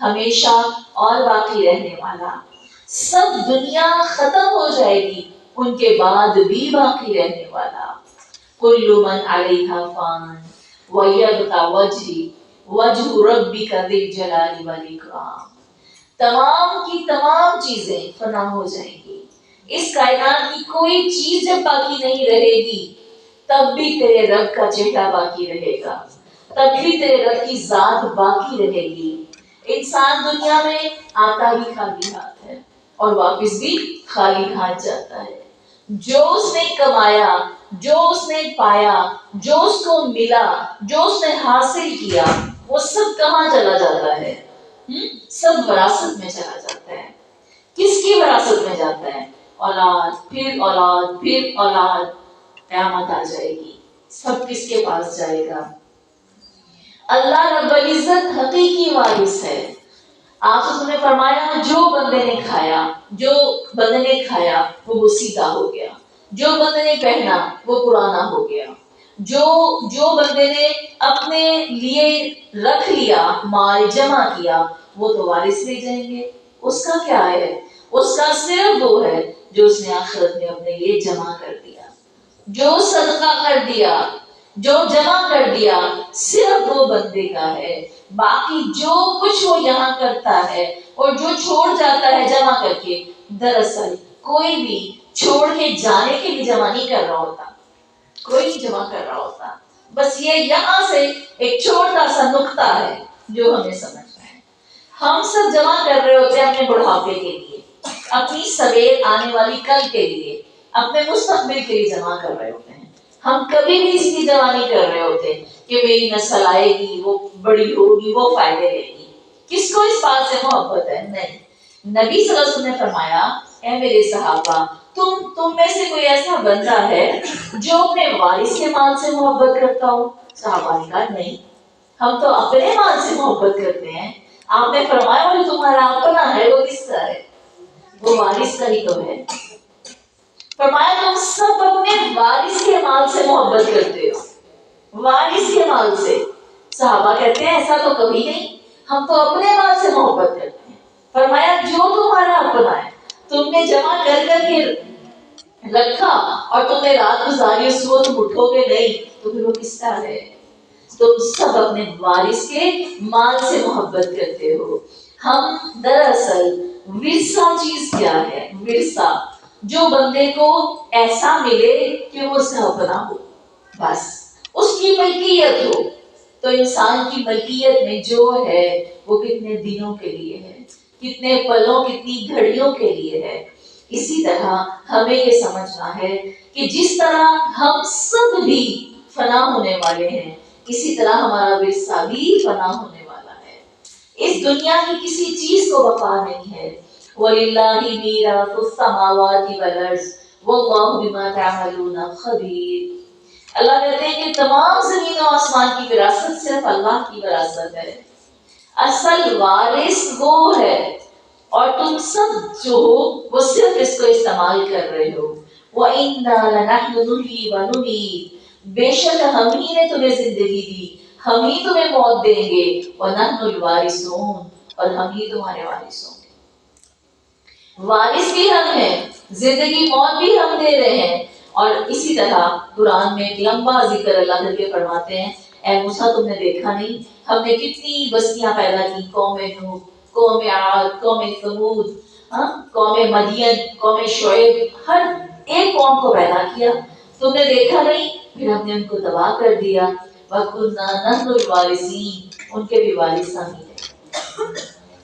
ہمیشہ اور باقی رہنے والا۔ سب دنیا ختم ہو جائے گی، ان کے بعد بھی باقی رہنے والا۔ کل من علیہا فان ویبقی وجہ ربک ذی الجلال والاکرام۔ تمام کی تمام چیزیں فنا ہو جائیں گی، اس کائنات کی کوئی چیز جب باقی نہیں رہے گی، تب بھی تیرے رب کا چہرہ باقی رہے گا، تب بھی تیرے رب کی ذات باقی رہے گی۔ انسان دنیا میں آتا بھی خالی ہاتھ ہے اور واپس بھی خالی ہاتھ جاتا ہے۔ جو اس نے کمایا، جو اس نے پایا، جو اس کو ملا، جو اس نے حاصل کیا، وہ سب کہاں چلا جاتا ہے؟ سب وراثت میں چلا جاتا ہے۔ کس کی وراثت میں جاتا ہے؟ اولاد، پھر اولاد، پھر اولاد، قیامت آ جائے گی، سب کس کے پاس جائے گا؟ اللہ رب العزت حقیقی وارث ہے۔ آپ نے فرمایا جو بندے نے کھایا، جو بندے نے کھایا وہ بوسیدہ ہو گیا، جو بندے نے پہنا وہ پرانا ہو گیا، جو بندے نے اپنے لیے رکھ لیا، مال جمع کیا، وہ تو وارث لے جائیں گے۔ اس کا کیا ہے؟ اس کا صرف وہ ہے جو اس نے آخرت میں اپنے لیے جمع کر دیا، جو صدقہ کر دیا، جو جمع کر دیا، صرف وہ بندے کا ہے۔ باقی جو کچھ وہ یہاں کرتا ہے اور جو چھوڑ جاتا ہے جمع کر کے، دراصل کوئی بھی چھوڑ کے جانے کے لیے جمع نہیں کر رہا ہوتا، کوئی نہیں جمع کر رہا ہوتا، بس یہ یہاں سے ایک چھوٹا سا نقطہ ہے جو ہمیں سمجھنا ہے۔ ہم سب جمع کر رہے ہوتے ہیں اپنے بڑھاپے کے لیے، اپنی سویر آنے والی کل کے لیے، اپنے مستقبل کے لیے جمع کر رہے ہوتے ہیں۔ ہم کبھی بھی اس کی جمع نہیں کر رہے ہوتے کہ میری نسل آئے گی، وہ بڑی ہوگی، وہ فائدے لے گی۔ کس کو اس بات سے محبت ہے؟ نہیں۔ نبی صلی اللہ علیہ وسلم نے فرمایا، اے میرے صحابہ، تم میں سے کوئی ایسا بندہ ہے جو اپنے وارث کے مال سے محبت کرتا ہو؟ صحابہ نے کہا نہیں، ہم تو اپنے مال سے محبت کرتے ہیں۔ آپ نے فرمایا وہ جو تمہارا اپنا ہے وہ کس کا ہے؟ وہ وارث کا ہی تو ہے۔ فرمایا تم سب اپنے وارث کے مال سے محبت کرتے ہو، وارث کے مال سے۔ صحابہ کہتے ہیں ایسا تو کبھی نہیں، ہم تو اپنے مال سے محبت کرتے ہیں۔ فرمایا جو تمہارا اپنا ہے، تم نے جمع کر کے رکھا اور تم نے رات گزاری، اس کو تم اٹھو گے نہیں تو پھر وہ کس کا ہے؟ تم سب اپنے وارث کے مال سے محبت کرتے ہو۔ ہم دراصل ورثہ چیز کیا ہے؟ ورثہ جو بندے کو ایسا ملے کہ وہ اس کا اپنا ہو، بس اس کی ملکیت ہو۔ تو انسان کی ملکیت میں جو ہے وہ کتنے دنوں کے لیے ہے، کتنے پلوں، کتنی گھڑیوں کے لیے ہے۔ اسی طرح ہمیں یہ سمجھنا ہے کہ جس طرح ہم سب بھی فنا ہونے والے ہیں، اسی طرح ہمارا ورثہ بھی فنا ہونے والا ہے۔ اس دنیا کی کسی چیز کو بقا نہیں ہے۔ وَلِلَّهِ مِيرَاثُ السَّمَاوَاتِ وَالْأَرْضِ وَاللَّهُ بِمَا تَعْمَلُونَ خَبِيرٌ۔ اللہ کہتے ہیں کہ تمام زمین و آسمان کی وراثت صرف اللہ کی وراثت ہے۔ اصل وارث وہ ہے، اور تم سب جو ہو وہ صرف اس کو استعمال کر رہے ہو۔ وَإِنَّا لَنَحْنُ نُحْيِي وَنُمِيتُ، بے شک ہم ہی نے تمہیں زندگی دی، ہم ہی تمہیں موت دیں گے۔ وَنَحْنُ الْوَارِثُونَ، اور ہم ہی تمہارے وارث ہوں گے۔ وارث بھی ہم ہیں، زندگی موت بھی ہم دے رہے ہیں۔ اور اسی طرح قرآن میں ایک لمبا ذکر اللہ کر کے فرماتے ہیں، اے موسیٰ تم نے دیکھا نہیں ہم نے کتنی بستیاں پیدا کی، قوم نوح، قوم عاد، قوم ثمود، قوم مدین، قوم شعیب، ہر ایک قوم کو پیدا کیا، تم نے دیکھا نہیں؟ پھر ہم نے ان کو تباہ کر دیا۔ وَكُنَّا نَحْنُ الْوَارِثِينَ، ان کے بھی وارث ہم ہی ہیں۔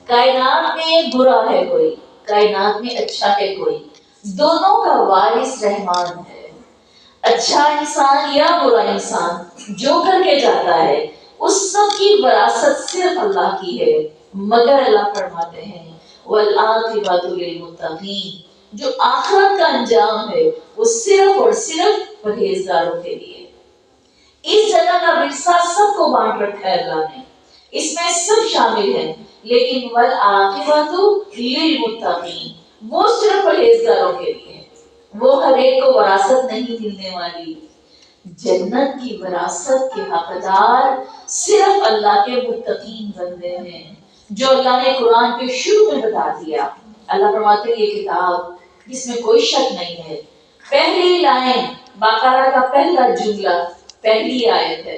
کائنات میں برا ہے کوئی، کائنات میں اچھا ہے کوئی، دونوں کا وارث رحمان ہے۔ اچھا انسان یا برا انسان جو کر کے جاتا ہے اس سب کی وراثت صرف اللہ کی ہے، مگر اللہ فرماتے ہیں وَالْعَاقِبَةُ لِلْمُتَّقِينَ، جو آخرت کا انجام ہے وہ صرف اور صرف پرہیزگاروں کے لیے۔ اس جگہ کا ورثہ سب کو بانٹ رکھا ہے اللہ نے، اس میں سب شامل ہیں، لیکن وَالْعَاقِبَةُ لِلْمُتَّقِينَ، وہ صرف پرہیزگاروں کے لیے، وہ ہر ایک کو وراثت نہیں ملنے والی۔ جنت کی وراثت کے حقدار صرف اللہ کے متقین بندے ہیں، جو اللہ نے قرآن کے شروع میں بتا دیا۔ اللہ فرماتے ہیں یہ کتاب جس میں کوئی شک نہیں ہے، پہلی لائن بقرہ کا پہلا جملہ، پہلی آیت ہے،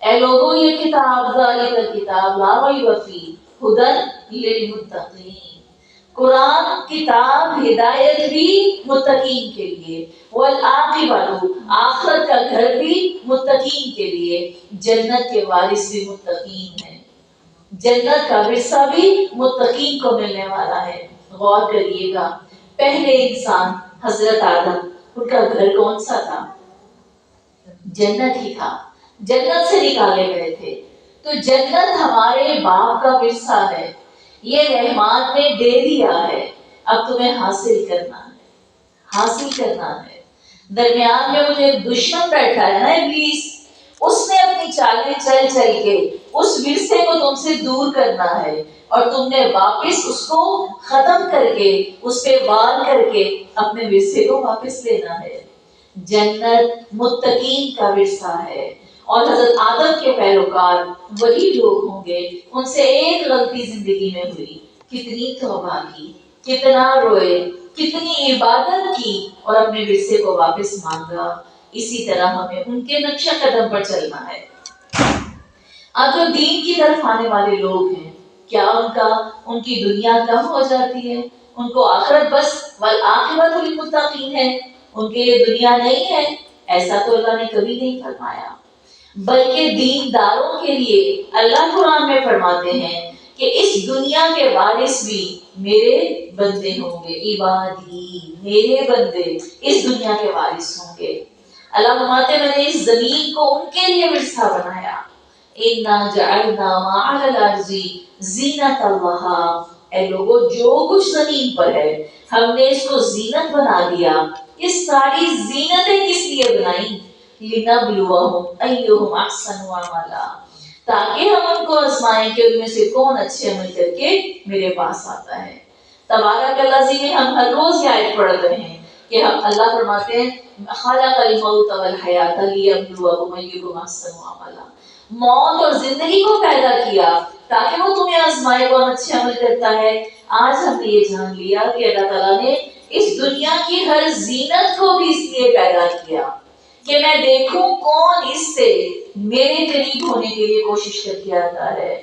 اے لوگوں یہ کتاب ذالک الکتاب لا ریب فیہ ھدی للمتقین، قرآن کتاب ہدایت بھی متقین کے لیے، والعاقبۃ آخرت کا گھر بھی متقین کے لیے، جنت کے وارث بھی متقین ہیں، جنت کا ورثہ بھی متقین کو ملنے والا ہے۔ غور کریے گا، پہلے انسان حضرت آدم، ان کا گھر کون سا تھا؟ جنت ہی تھا، جنت سے نکالے گئے تھے، تو جنت ہمارے باپ کا ورثہ ہے، یہ رحمان نے دے دیا ہے، اب تمہیں حاصل کرنا ہے، حاصل کرنا ہے۔ درمیان میں وہ جو ایک دشمن بیٹھا ہے نا ابلیس، اس نے اپنی چالیں چل چل کے اس ورثے کو تم سے دور کرنا ہے، اور تم نے واپس اس کو ختم کر کے اس پہ وار کر کے اپنے ورثے کو واپس لینا ہے۔ جنت متقین کا ورثہ ہے، اور حضرت آدم کے پیروکار وہی لوگ ہوں گے، ان سے ایک غلطی زندگی میں ہوئی، کتنی توبہ کی، کتنا روئے، کتنی عبادت کی اور اپنے ورثے کو واپس مانگا۔ اسی طرح ہمیں ان کے نقشہ قدم پر چلنا ہے۔ اب جو دین کی طرف آنے والے لوگ ہیں، کیا ان کی دنیا کم ہو جاتی ہے؟ ان کو آخرت بس والعاقبۃ للمتقین ہے، ان کے یہ دنیا نہیں ہے؟ ایسا تو اللہ نے کبھی نہیں فرمایا، بلکہ دینداروں کے لیے اللہ قرآن میں فرماتے ہیں کہ اس دنیا کے وارث بھی میرے بندے ہوں گے، عبادی، میرے بندے اس دنیا کے وارث ہوں گے۔ اللہ فرماتے ہیں میں نے اس زمین کو ان کے لیے ورثہ بنایا، اِنَّا جَعَلْنَا مَا عَلَى الْأَرْضِ زِینَةً لَہَا، اے لوگو جو کچھ زمین پر ہے ہم نے اس کو زینت بنا دیا۔ یہ ساری زینتیں کس لیے بنائیں؟ لِنَبْلُوَهُمْ أَيُّهُمْ أَحْسَنُ عَمَلًا، تاکہ ہم ان کو آزمائیں کہ ان میں سے کون اچھے عمل کر کے میرے پاس آتا ہے۔ تبارک الذی میں ہم ہر روز یہ آیت پڑھ رہے ہیں کہ ہم اللہ فرماتے ہیں خلق الموت والحیات لیبلوکم ایکم احسن عملا، موت اور زندگی کو پیدا کیا تاکہ وہ تمہیں آزمائے کون اچھے عمل کرتا ہے۔ آج ہم نے یہ جان لیا کہ اللہ تعالیٰ نے اس دنیا کی ہر زینت کو بھی اس لیے پیدا کیا کہ میں دیکھوں کون اس سے میرے قریب ہونے کے لیے کوشش کر کے آتا ہے۔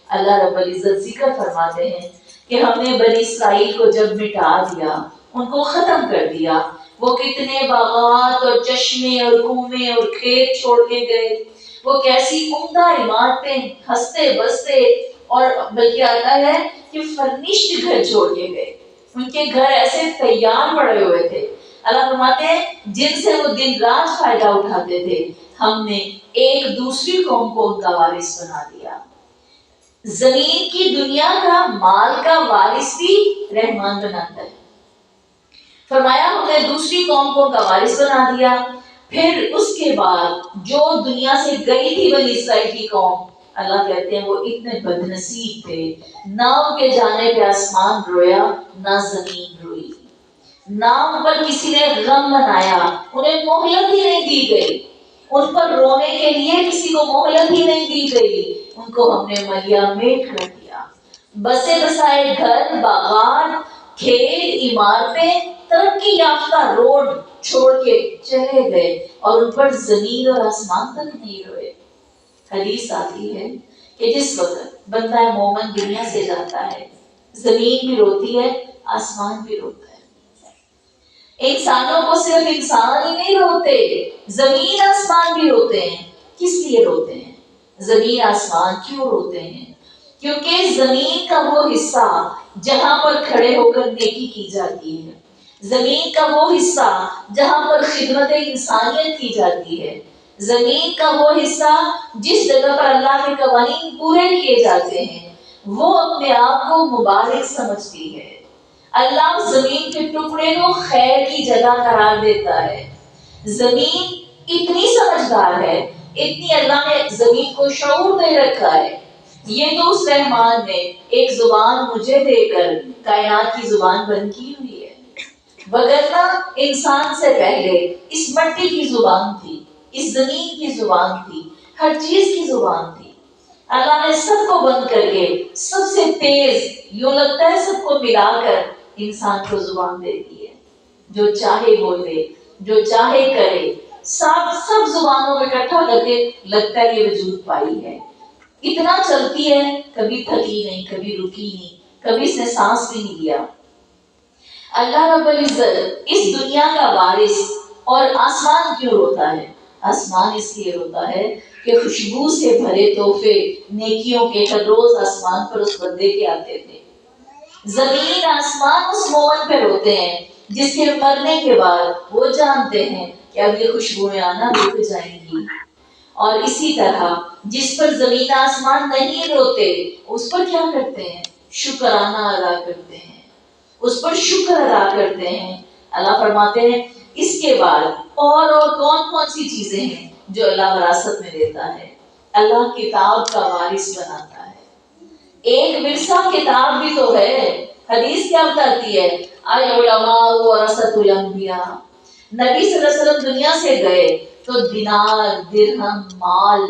اللہ رب العزت ذکر فرماتے ہیں کہ ہم نے بنی اسرائیل کو جب مٹا دیا، ان کو ختم کر دیا، وہ کتنے باغات اور چشمے اور کنویں اور کھیت چھوڑ کے گئے، وہ کیسی عمدہ عمارتیں ہنستے بستے اور بلکہ آتا ہے کہ فرنشڈ گھر چھوڑ کے گئے، ان کے گھر ایسے تیار پڑے ہوئے تھے۔ اللہ فرماتے ہیں جن سے وہ دن رات فائدہ اٹھاتے تھے، ہم نے ایک دوسری قوم کو ان کا وارث بنا دیا۔ زمین کی دنیا کا مال کا وارث بھی رحمان بناتا ہے۔ فرمایا ہم نے دوسری قوم کو ان کا وارث بنا دیا، پھر اس کے بعد جو دنیا سے گئی تھی بنی اسرائیل کی قوم، اللہ کہتے ہیں وہ اتنے بد نصیب تھے، نہ ان کے جانے پہ آسمان رویا نہ زمین روئی، نہ ان پر کسی نے غم منایا، انہیں مہلت ہی نہیں دی گئی، ان پر رونے کے لیے کسی کو مہلت ہی نہیں دی گئی، ان کو ہم نے ملیا میٹ کر دیا۔ بسے بسائے گھر، باغات، کھیت، عمارتیں، ترقی یافتہ روڈ چھوڑ کے چلے گئے اور ان پر زمین اور آسمان تک نہیں روئے۔ حدیث آتی ہے کہ جس وقت بندہ مومن دنیا سے جاتا ہے، زمین بھی روتی ہے، آسمان بھی روتا ہے۔ انسانوں کو صرف انسان ہی نہیں روتے، زمین آسمان بھی روتے ہیں۔ کس لیے روتے ہیں؟ زمین آسمان کیوں روتے ہیں؟ کیونکہ زمین کا وہ حصہ جہاں پر کھڑے ہو کر نیکی کی جاتی ہے، زمین کا وہ حصہ جہاں پر خدمت انسانیت کی جاتی ہے، زمین کا وہ حصہ جس جگہ پر اللہ کے قوانین پورے کیے جاتے ہیں، وہ اپنے آپ کو مبارک سمجھتی ہے۔ اللہ زمین کے ٹکڑے کو خیر کی جگہ قرار دیتا ہے۔ زمین اتنی سمجھدار ہے، اتنی اللہ نے زمین کو شعور دے رکھا ہے۔ یہ تو اس رحمان نے ایک زبان مجھے دے کر کائنات کی زبان بند کی ہوئی ہے، وگرنہ انسان سے پہلے اس مٹی کی زبان تھی، اس زمین کی زبان تھی، ہر چیز کی زبان تھی۔ اللہ نے سب کو بند کر کے سب سے تیز، یوں لگتا ہے سب کو ملا کر انسان کو زبان دے دی ہے، جو چاہے بولے، جو چاہے کرے، سب زبانوں میں اکٹھا کر کے لگتا ہے یہ وجود پائی ہے۔ اتنا چلتی ہے، کبھی تھکی نہیں، کبھی رکی نہیں، کبھی اس نے سانس بھی نہیں لیا۔ اللہ رب العزت اس دنیا کا وارث، اور آسمان کیوں روتا ہے؟ آسمان اس لیے روتا ہے کہ خوشبو سے بھرے تحفے نیکیوں کے ہر روز آسمان پر اس بندے کے آتے تھے۔ زمین آسمان اس مومن پہ روتے ہیں جس کے مرنے کے بعد وہ جانتے ہیں کہ اب یہ خوشبوئیں آنا رک جائیں گی۔ اور اسی طرح جس پر زمین آسمان نہیں روتے، اس پر کیا کرتے ہیں؟ شکرانہ ادا کرتے ہیں، اس پر شکر ادا کرتے ہیں۔ اللہ فرماتے ہیں اس کے بعد اور کون کون سی چیزیں ہیں جو اللہ وراثت میں دیتا ہے؟ اللہ کتاب کا وارث بناتا ہے۔ ایک ورثہ کتاب بھی تو ہے۔ حدیث کیا بتاتی ہے؟ العلماء ورثۃ الانبیاء۔ نبی صلی اللہ علیہ وسلم دنیا سے گئے تو دینار، درہم، مال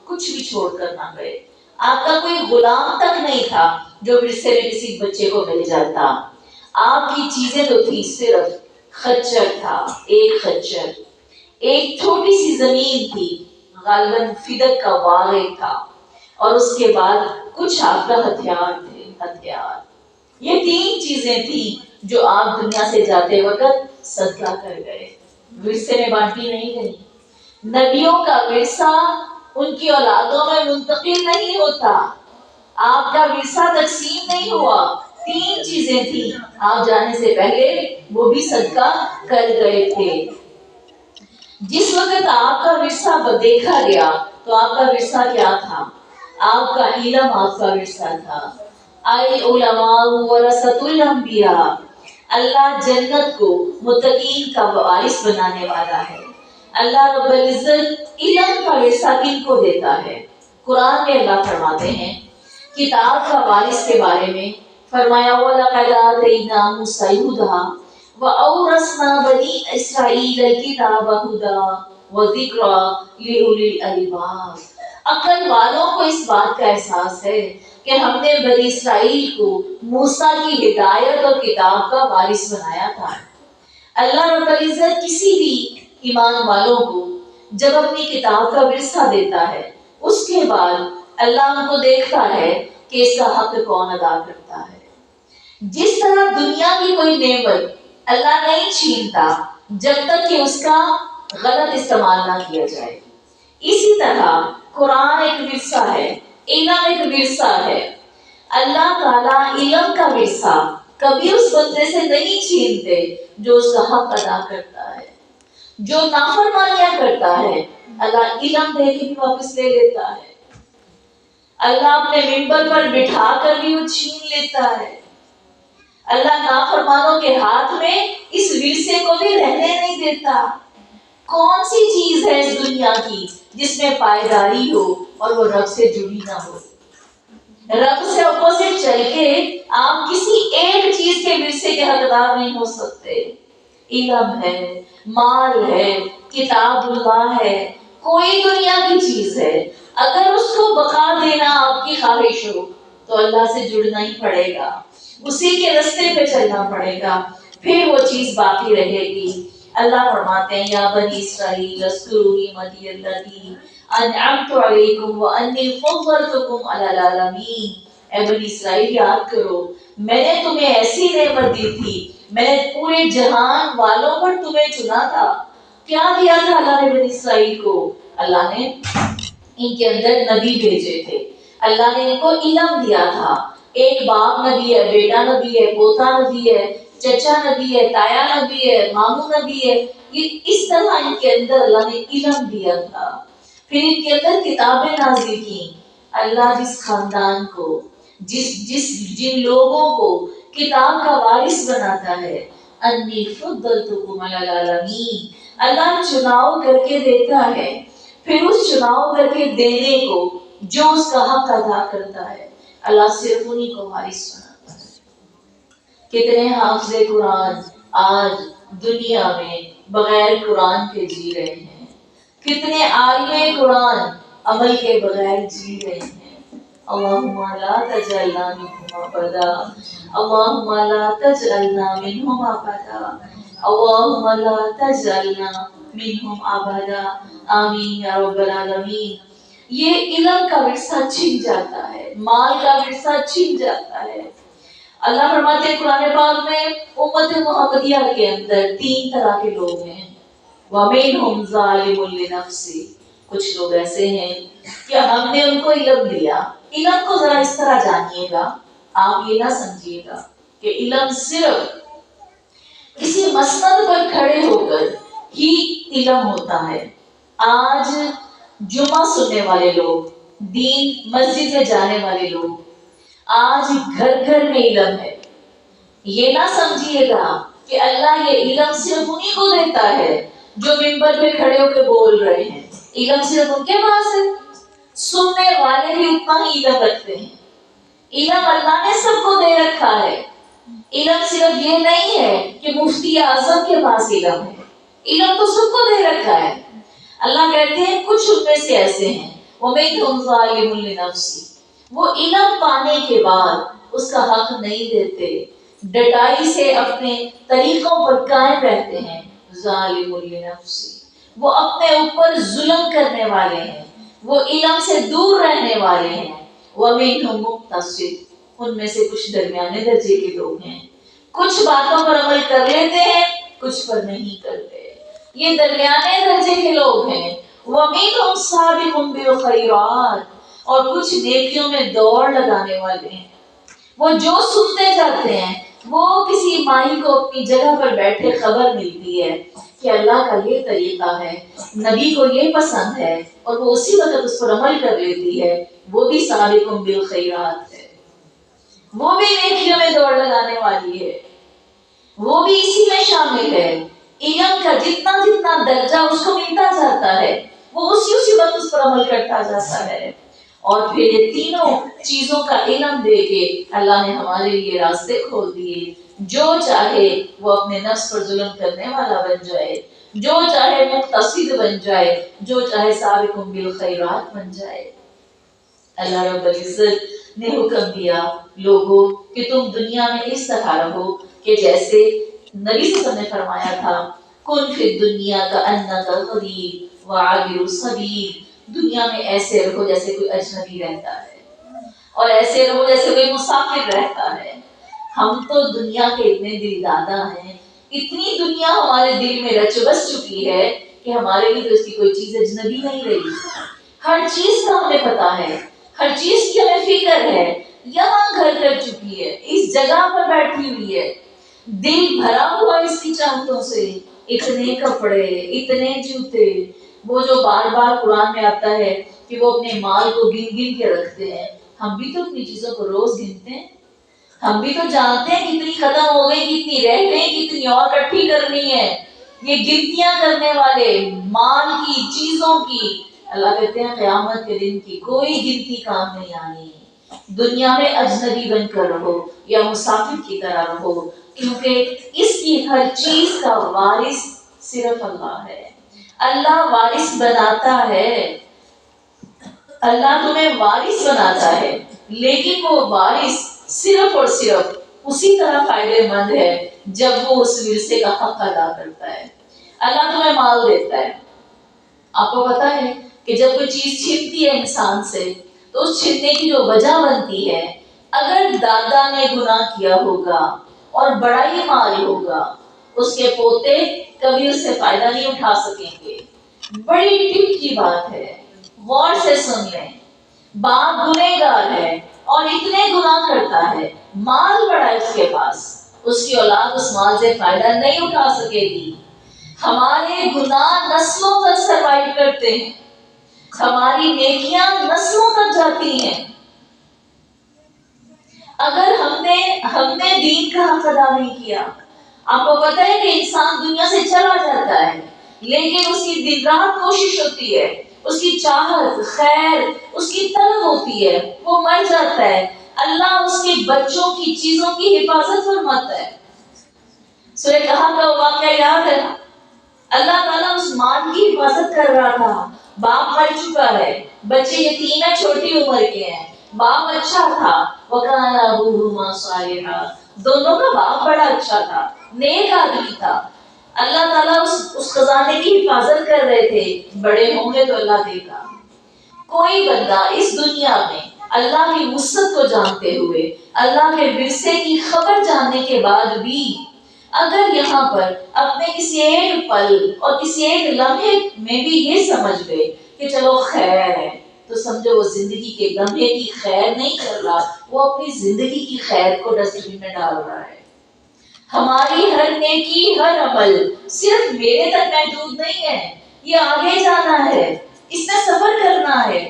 کچھ بھی چھوڑ کر نہ گئے۔ آپ کا کوئی غلام تک نہیں تھا جو ورثے میں کسی بچے کو مل جاتا۔ آپ کی چیزیں تو تھی صرف خچر تھا، ایک خچر، ایک چھوٹی سی زمین تھی، غالباً فدق کا واقع تھا، اور اس کے بعد کچھ آپ کا ہتھیار تھے، ہتھیار۔ یہ تین چیزیں تھیں جو آپ دنیا سے جاتے وقت صدقہ کر گئے، ورثے میں بانٹی نہیں گئی۔ نبیوں کا ورثہ ان کی اولادوں میں منتقل نہیں ہوتا، آپ کا ورثہ تقسیم نہیں ہوا۔ تین چیزیں تھیں آپ جانے سے پہلے وہ بھی صدقہ کر گئے تھے۔ جس وقت آپ کا ورثہ دیکھا گیا تو آپ کا ورثہ کیا تھا؟ آپ کا علم آپ کا ورثہ تھا۔ العلماء ورثۃ الانبیاء۔ اللہ جنت کو متقین کا وارث بنانے والا ہے۔ اللہ رب العزت علم کا ورثہ کن کو دیتا ہے؟ قرآن میں اللہ فرماتے ہیں کتاب کا وارث کے بارے میں فرمایا وَلَقَدْ آتَيْنَا مُوسَىٰ الْهُدَىٰ وَأَوْرَثْنَا بَنِي إِسْرَائِيلَ الْكِتَابَ هُدًى وَذِكْرَىٰ لِأُولِي الْأَلْبَابِ۔ عقل والوں کو اس بات کا احساس ہے کہ ہم نے بنی اسرائیل کو موسیٰ کی ہدایت اور کتاب کا وارث بنایا تھا۔ اللہ رب العزت کسی بھی ایمان والوں کو جب اپنی کتاب کا ورثہ دیتا ہے، اس کے بعد اللہ ان کو دیکھتا ہے کہ اس کا حق کون ادا کرتا ہے۔ جس طرح دنیا کی کوئی نعمت اللہ نہیں چھینتا جب تک کہ اس کا غلط استعمال نہ کیا جائے، اسی طرح قرآن ایک ورثہ ہے، علم ایک ورثہ ہے۔ اللہ تعالیٰ علم کا ورثہ کبھی اس بندے سے نہیں چھینتے جو اس کا حق ادا کرتا ہے۔ جو نافرمانیاں کرتا ہے اللہ علم دے کے بھی واپس لے لیتا ہے۔ اللہ اپنے ممبر پر بٹھا کر بھی وہ چھین لیتا ہے۔ اللہ نافرمانوں کے ہاتھ میں اس ورثے کو بھی رہنے نہیں دیتا۔ کون سی چیز ہے اس دنیا کی جس میں پائیداری ہو اور وہ رب سے جڑی نہ ہو؟ رب سے اپوزٹ چل کے آپ کسی ایک چیز کے ورثے کے حقدار نہیں ہو سکتے۔ علم ہے، مال ہے، کتاب اللہ ہے، کوئی دنیا کی چیز ہے، اگر اس کو بقا دینا آپ کی خواہش ہو تو اللہ سے جڑنا ہی پڑے گا، اسی کے راستے پہ چلنا پڑے گا، پھر وہ چیز باقی رہے گی۔ اللہ فرماتے ہیں یا بنی اسرائیل اذکروا نعمتی التي انعمت علیکم وانی فضلتکم علی العالمین. اے بنی اسرائیل یاد کرو، میں نے تمہیں ایسی نعمت دی تھی، میں نے پورے جہان والوں پر تمہیں چنا تھا. کیا دیا تھا اللہ نے بنی اسرائیل کو؟ اللہ نے ان کے اندر نبی بھیجے تھے، اللہ نے ان کو علم دیا تھا. ایک باپ نبی ہے، بیٹا نبی ہے، پوتا نبی ہے، چچا نبی ہے، تایا نبی ہے، ماموں نبی ہے. یہ اس طرح ان کے اندر اللہ نے علم دیا تھا. پھر ان کے اندر کتابیں نازل کی. اللہ جس خاندان کو، جن لوگوں کو کتاب کا وارث بناتا ہے، انی فضلتکم علی العالمین، اللہ چناؤ کر کے دیتا ہے. پھر اس چناؤ کر کے دینے کو جو اس کا حق ادا کرتا ہے، اللہ صرف انہی کو وارث بناتا ہے. کتنے حافظ قرآن آج دنیا میں بغیر قرآن کے جی رہے ہیں، کتنے عالم قرآن عمل کے بغیر جی رہے ہیں. اللہم لا تجعلنا منہم ابدا، اللہم لا تجعلنا منہم ابدا، اللہم لا تجعلنا منہم ابدا. آمین یا رب العالمین. یہ علم کا ورثہ چھن جاتا ہے، مال کا ورثہ چھن جاتا ہے. اللہ فرماتے ہیں قرآن پاک میں امت محمدیہ کے اندر 3 طرح کے لوگ ہیں. وَمِنْهُمْ ظَالِمٌ لِنَفْسِهِ. کچھ لوگ ایسے ہیں کہ ہم نے ان کو علم دیا. علم کو ذرا اس طرح جانیے گا، آپ یہ نہ سمجھیے گا کہ علم صرف کسی مسند پر کھڑے ہو کر ہی علم ہوتا ہے. آج جمعہ سننے والے لوگ، دین مسجد میں جانے والے لوگ، آج گھر گھر میں علم ہے. یہ نہ سمجھیے گا کہ اللہ یہ علم صرف انہی کو دیتا ہے جو منبر پہ کھڑے ہو کے بول رہے ہیں. علم صرف ان کے پاس ہے. سننے والے بھی اتنا ہی علم رکھتے ہیں. علم اللہ نے سب کو دے رکھا ہے. علم صرف یہ نہیں ہے کہ مفتی اعظم کے پاس علم ہے، علم تو سب کو دے رکھا ہے. اللہ کہتے ہیں کچھ ان میں سے ایسے ہیں وَمِنْهُمْ ظَالِمٌ لِنَفْسِهِ، وہ علم پانے کے بعد اس کا حق نہیں دیتے، ڈٹائی سے اپنے طریقوں پر قائم رہتے ہیں. ظالم لنفسه، وہ اپنے اوپر ظلم کرنے والے ہیں، وہ علم سے دور رہنے والے ہیں. وَمِنْهُمْ مُقْتَصِدٌ، ان میں سے کچھ درمیانے درجے کے لوگ ہیں، کچھ باتوں پر عمل کر لیتے ہیں، کچھ پر نہیں کرتے. یہ درمیانے درجے کے لوگ ہیں. وَمِنْهُمْ سَابِقٌ بِالْخَيْرَاتِ، اور کچھ نیکیوں میں دوڑ لگانے والے ہیں. وہ جو سنتے جاتے ہیں، وہ کسی ماہی کو اپنی جگہ پر بیٹھے خبر ملتی ہے کہ اللہ کا یہ طریقہ ہے، نبی کو یہ پسند ہے، اور وہ اسی وقت اس پر عمل کر لیتی ہے. وہ بھی سابقٌ بالخیرات ہے، وہ بھی نیکیوں میں دوڑ لگانے والی ہے، وہ بھی اسی میں شامل ہے. علم کا جتنا جتنا درجہ اس کو ملتا جاتا ہے، وہ اسی وقت اس پر عمل کرتا جاتا ہے. اور پھر یہ تینوں چیزوں کا علم دے کے اللہ نے ہمارے لیے راستے کھول دیے. جو چاہے وہ اپنے نفس پر ظلم کرنے والا بن جائے، جو چاہے مقتصد بن جائے، جو چاہے سابق بالخیرات بن جائے. اللہ رب العزت نے حکم دیا لوگوں کہ تم دنیا میں اس طرح رہو کہ جیسے نبی صلی اللہ علیہ وسلم نے فرمایا تھا کن فی الدنیا کأنک غریب وعابر السبیل. دنیا میں ایسے رہو جیسے کوئی اجنبی رہتا ہے، اور ایسے رہو جیسے کوئی مسافر رہتا ہے. ہم تو دنیا کے اتنے دل دادا ہیں، اتنی دنیا ہمارے دل میں رچ بس چکی ہے کہ ہمارے لیے تو اس کی کوئی چیز اجنبی نہیں رہی. ہر چیز کا ہمیں پتا ہے، ہر چیز کی ہمیں فکر ہے. یہاں گھر کر چکی ہے، اس جگہ پر بیٹھی ہوئی ہے، دل بھرا ہوا اس کی چاہتوں سے. اتنے کپڑے، اتنے جوتے، وہ جو بار بار قرآن میں آتا ہے کہ وہ اپنے مال کو گن گن کے رکھتے ہیں. ہم بھی تو اپنی چیزوں کو روز گنتے ہیں، ہم بھی تو جانتے ہیں کتنی ختم ہو گئی، کتنی رہ گئی، کتنی اور اکٹھی کرنی ہے. یہ گنتیاں کرنے والے مال کی، چیزوں کی، اللہ کہتے ہیں قیامت کے دن کی کوئی گنتی کام نہیں آنی. دنیا میں اجنبی بن کر رہو یا مسافر کی طرح رہو، کیونکہ اس کی ہر چیز کا وارث صرف اللہ ہے. اللہ وارث بناتا ہے، اللہ تمہیں وارث بناتا ہے، لیکن وہ وارث صرف اور صرف اسی طرح فائدے مند ہے جب وہ اس ورثے کا حق ادا کرتا ہے. اللہ تمہیں مال دیتا ہے، آپ کو پتا ہے کہ جب کوئی چیز چھنتی ہے انسان سے تو اس چھننے کی جو وجہ بنتی ہے، اگر دادا نے گناہ کیا ہوگا اور بڑا ہی مال ہوگا، اس کے پوتے کبھی اس سے فائدہ نہیں اٹھا سکیں گے۔ بڑی ٹپ کی بات ہے، غور سے سن لیں۔ باپ گنہگار ہے اور اتنے گناہ کرتا ہے، مال بڑا ہے اس کے پاس، اس کی اولاد اس مال سے فائدہ نہیں اٹھا سکے گی۔ ہمارے گناہ نسلوں تک سروائیو کرتے ہیں، ہماری نیکیاں نسلوں تک جاتی ہیں۔ اگر ہم نے دین کا حق ادا نہیں کیا، آپ کو پتہ ہے کہ انسان دنیا سے چلا جاتا ہے لیکن اس کی دن رات کوشش ہوتی ہے، اس کی چاہت خیر اس کی طلب ہوتی ہے، وہ مر جاتا ہے، اللہ اس کے بچوں کی چیزوں کی حفاظت فرماتا ہے۔ سورہ کہف کا واقعہ یاد ہے، اللہ تعالیٰ اس مال کی حفاظت کر رہا تھا، باپ مر چکا ہے، بچے یتیم ہے، چھوٹی عمر کے ہیں، باپ اچھا تھا، وَكَانَ أَبُوهُمَا صَالِحًا، دونوں کا باپ بڑا اچھا تھا، نیک آدمی تھا۔ اللہ تعالیٰ اس خزانے کی حفاظت کر رہے تھے، بڑے ہوں گے تو اللہ دے گا۔ کوئی بندہ اس دنیا میں اللہ کی وسعت کو جانتے ہوئے، اللہ کے ورثے کی خبر جاننے کے بعد بھی اگر یہاں پر اپنے کسی ایک پل اور کسی ایک لمحے میں بھی یہ سمجھ گئے کہ چلو خیر ہے، تو سمجھو وہ زندگی کے لمحے کی خیر نہیں کر رہا، وہ اپنی زندگی کی خیر کو ڈسٹ بن میں ڈال رہا ہے۔ ہماری ہر نیکی ہر عمل صرف میرے تک محدود نہیں ہے، یہ آگے جانا ہے، اس میں سفر کرنا ہے۔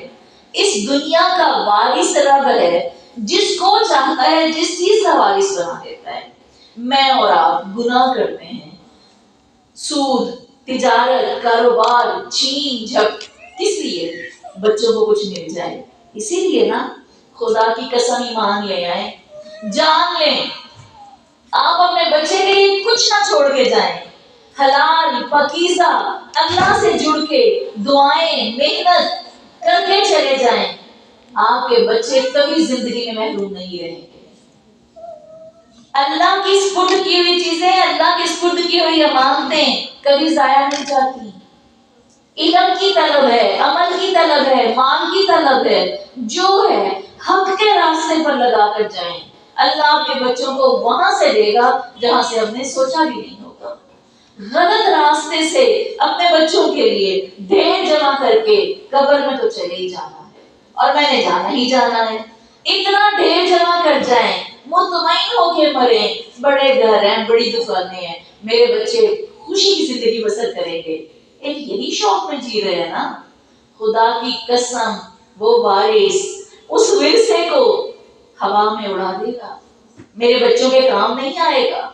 اس دنیا کا وارث رب ہے، جس کو چاہتا ہے جس چیز کا وارث بنا دیتا ہے۔ میں اور آپ گناہ کرتے ہیں، سود، تجارت، کاروبار، چھین جھپ، کس لیے؟ بچوں کو کچھ مل جائے، اسی لیے نا۔ خدا کی قسم ایمان لے آئے، جان لیں آپ اپنے بچے کے لیے کچھ نہ چھوڑ کے جائیں، حلال پاکیزہ اللہ سے جڑ کے دعائیں محنت کر کے چلے جائیں، آپ کے بچے کبھی زندگی میں محروم نہیں رہیں گے۔ اللہ کی سپرد کی ہوئی چیزیں، اللہ کی سپرد کی ہوئی امانتیں کبھی ضائع نہیں جاتی۔ علم کی طلب ہے، عمل کی طلب ہے، مال کی طلب ہے، جو ہے حق کے راستے پر لگا کر جائیں، اللہ آپ کے بچوں کو وہاں سے دے گا جہاں سے ہم نے سوچا بھی نہیں ہوگا۔ غلط راستے سے اپنے بچوں کے لیے ڈھیر جمع کر کے قبر میں تو چلے ہی جانا ہے، اور میں نے جانا ہی جانا ہے۔ اتنا ڈھیر جمع کر جائیں، مطمئن ہو کے مریں، بڑے گھر ہیں، بڑی دکانیں ہیں، میرے بچے خوشی کی زندگی بسر کریں گے، ایک یہی شوق میں جی رہے ہیں نا۔ خدا کی قسم وہ وارث اس ورثے کو ہوا میں اڑا دے گا، میرے بچوں کے کام نہیں آئے گا۔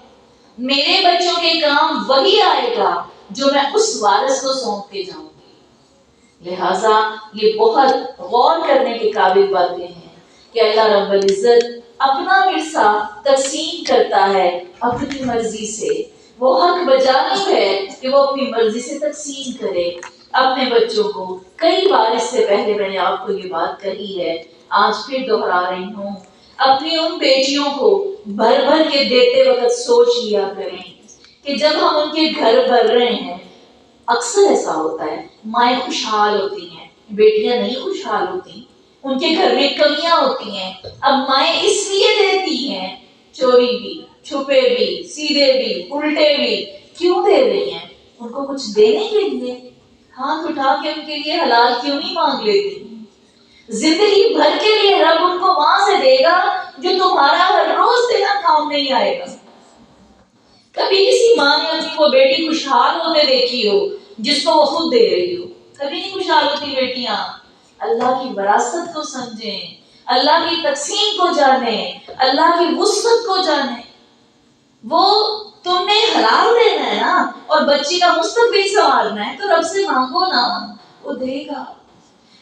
میرے بچوں کے کام وہی آئے گا جو میں اس وارث کو سونپ کے جاؤں گی۔ لہٰذا یہ بہت غور کرنے کے قابل باتیں ہیں کہ اللہ رب العزت اپنا ورثہ تقسیم کرتا ہے اپنی مرضی سے، وہ حق بجانب ہے کہ وہ اپنی مرضی سے تقسیم کرے اپنے بچوں کو۔ کئی بار اس سے پہلے میں نے آپ کو یہ بات کہی ہے، آج پھر دوہرا رہی ہوں، اپنی ان بیٹیوں کو بھر بھر کے دیتے وقت سوچ لیا کریں کہ جب ہم ان کے گھر بھر رہے ہیں، اکثر ایسا ہوتا ہے مائیں خوشحال ہوتی ہیں، بیٹیاں نہیں خوشحال ہوتی، ان کے گھر میں کمیاں ہوتی ہیں، اب مائیں اس لیے دیتی ہیں، چوری بھی، چھپے بھی، سیدھے بھی، الٹے بھی، کیوں دے رہی ہیں؟ ان کو کچھ دینے کے لیے، ہاتھ اٹھا کے ان کے لیے حلال کیوں نہیں مانگ لیتی؟ زندگی بھر کے لیے رب ان کو وہاں سے دے گا جو تمہارا ہر روز دینا کام نہیں آئے گا۔ کبھی کسی ماں نے اپنی وہ بیٹی خوشحال ہوتے دیکھی ہو جس کو وہ خود دے رہی ہو؟ کبھی نہیں خوشحال ہوتی بیٹیاں۔ اللہ کی وراثت کو سمجھیں، اللہ کی تقسیم کو جانیں، اللہ کی وسعت کو جانیں۔ وہ تم نے حلال دینا ہے نا، اور بچی کا مستقبل سنوارنا ہے، تو رب سے مانگو نا، وہ دے گا،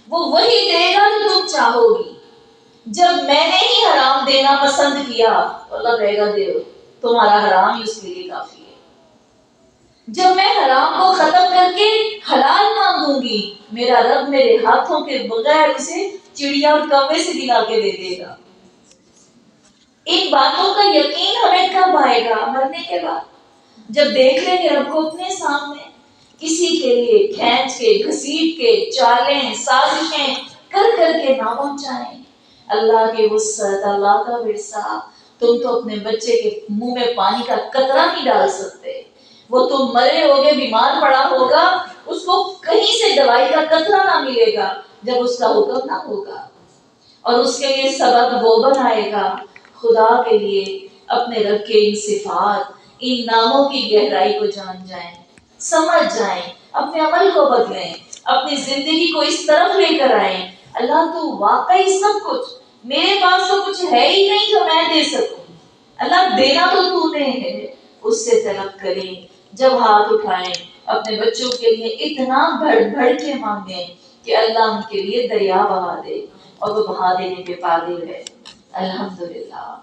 وہ وہی دے گا جو تم چاہو گی۔ جب میں نے ہی حرام دینا پسند کیا تو اللہ کہے گا دے دو، تمہارا حرام ہی اس کے لیے کافی ہے۔ جب میں حرام کو ختم کر کے حلال مانگوں گی، میرا رب میرے ہاتھوں کے بغیر اسے چڑیا اور کوے سے دلا کے دے دے گا۔ ان باتوں کا یقین ہمیں کب آئے گا؟ مرنے کے بعد، جب دیکھ لیں گے رب کو اپنے سامنے کسی کے لیے کھینچ کے گھسیٹ کے چالیں سازشیں کر کر کے نہ پہنچائیں۔ اللہ کی وسعت، اللہ کا ورثہ، تم تو اپنے بچے کے منہ میں پانی کا قطرہ نہیں ڈال سکتے، وہ تم مرے ہوگے بیمار پڑا ہوگا، اس کو کہیں سے دوائی کا قطرہ نہ ملے گا جب اس کا حکم نہ ہوگا، اور اس کے لیے سبب وہ بنائے گا۔ خدا کے لیے اپنے رب کے ان صفات، ان ناموں کی گہرائی کو جان جائیں، سمجھ جائیں، اپنے عمل کو بدلیں، اپنی زندگی کو اس طرف لے کر آئیں۔ اللہ تو واقعی سب کچھ، میرے پاس تو کچھ ہے ہی نہیں جو میں دے سکوں، اللہ دینا تو نے ہے، اس سے طلب کریں۔ جب ہاتھ اٹھائیں اپنے بچوں کے لیے اتنا بڑھ بڑھ کے مانگیں کہ اللہ ان کے لیے دریا بہا دے، اور وہ بہا دینے کے قادر ہے۔ الحمدللہ۔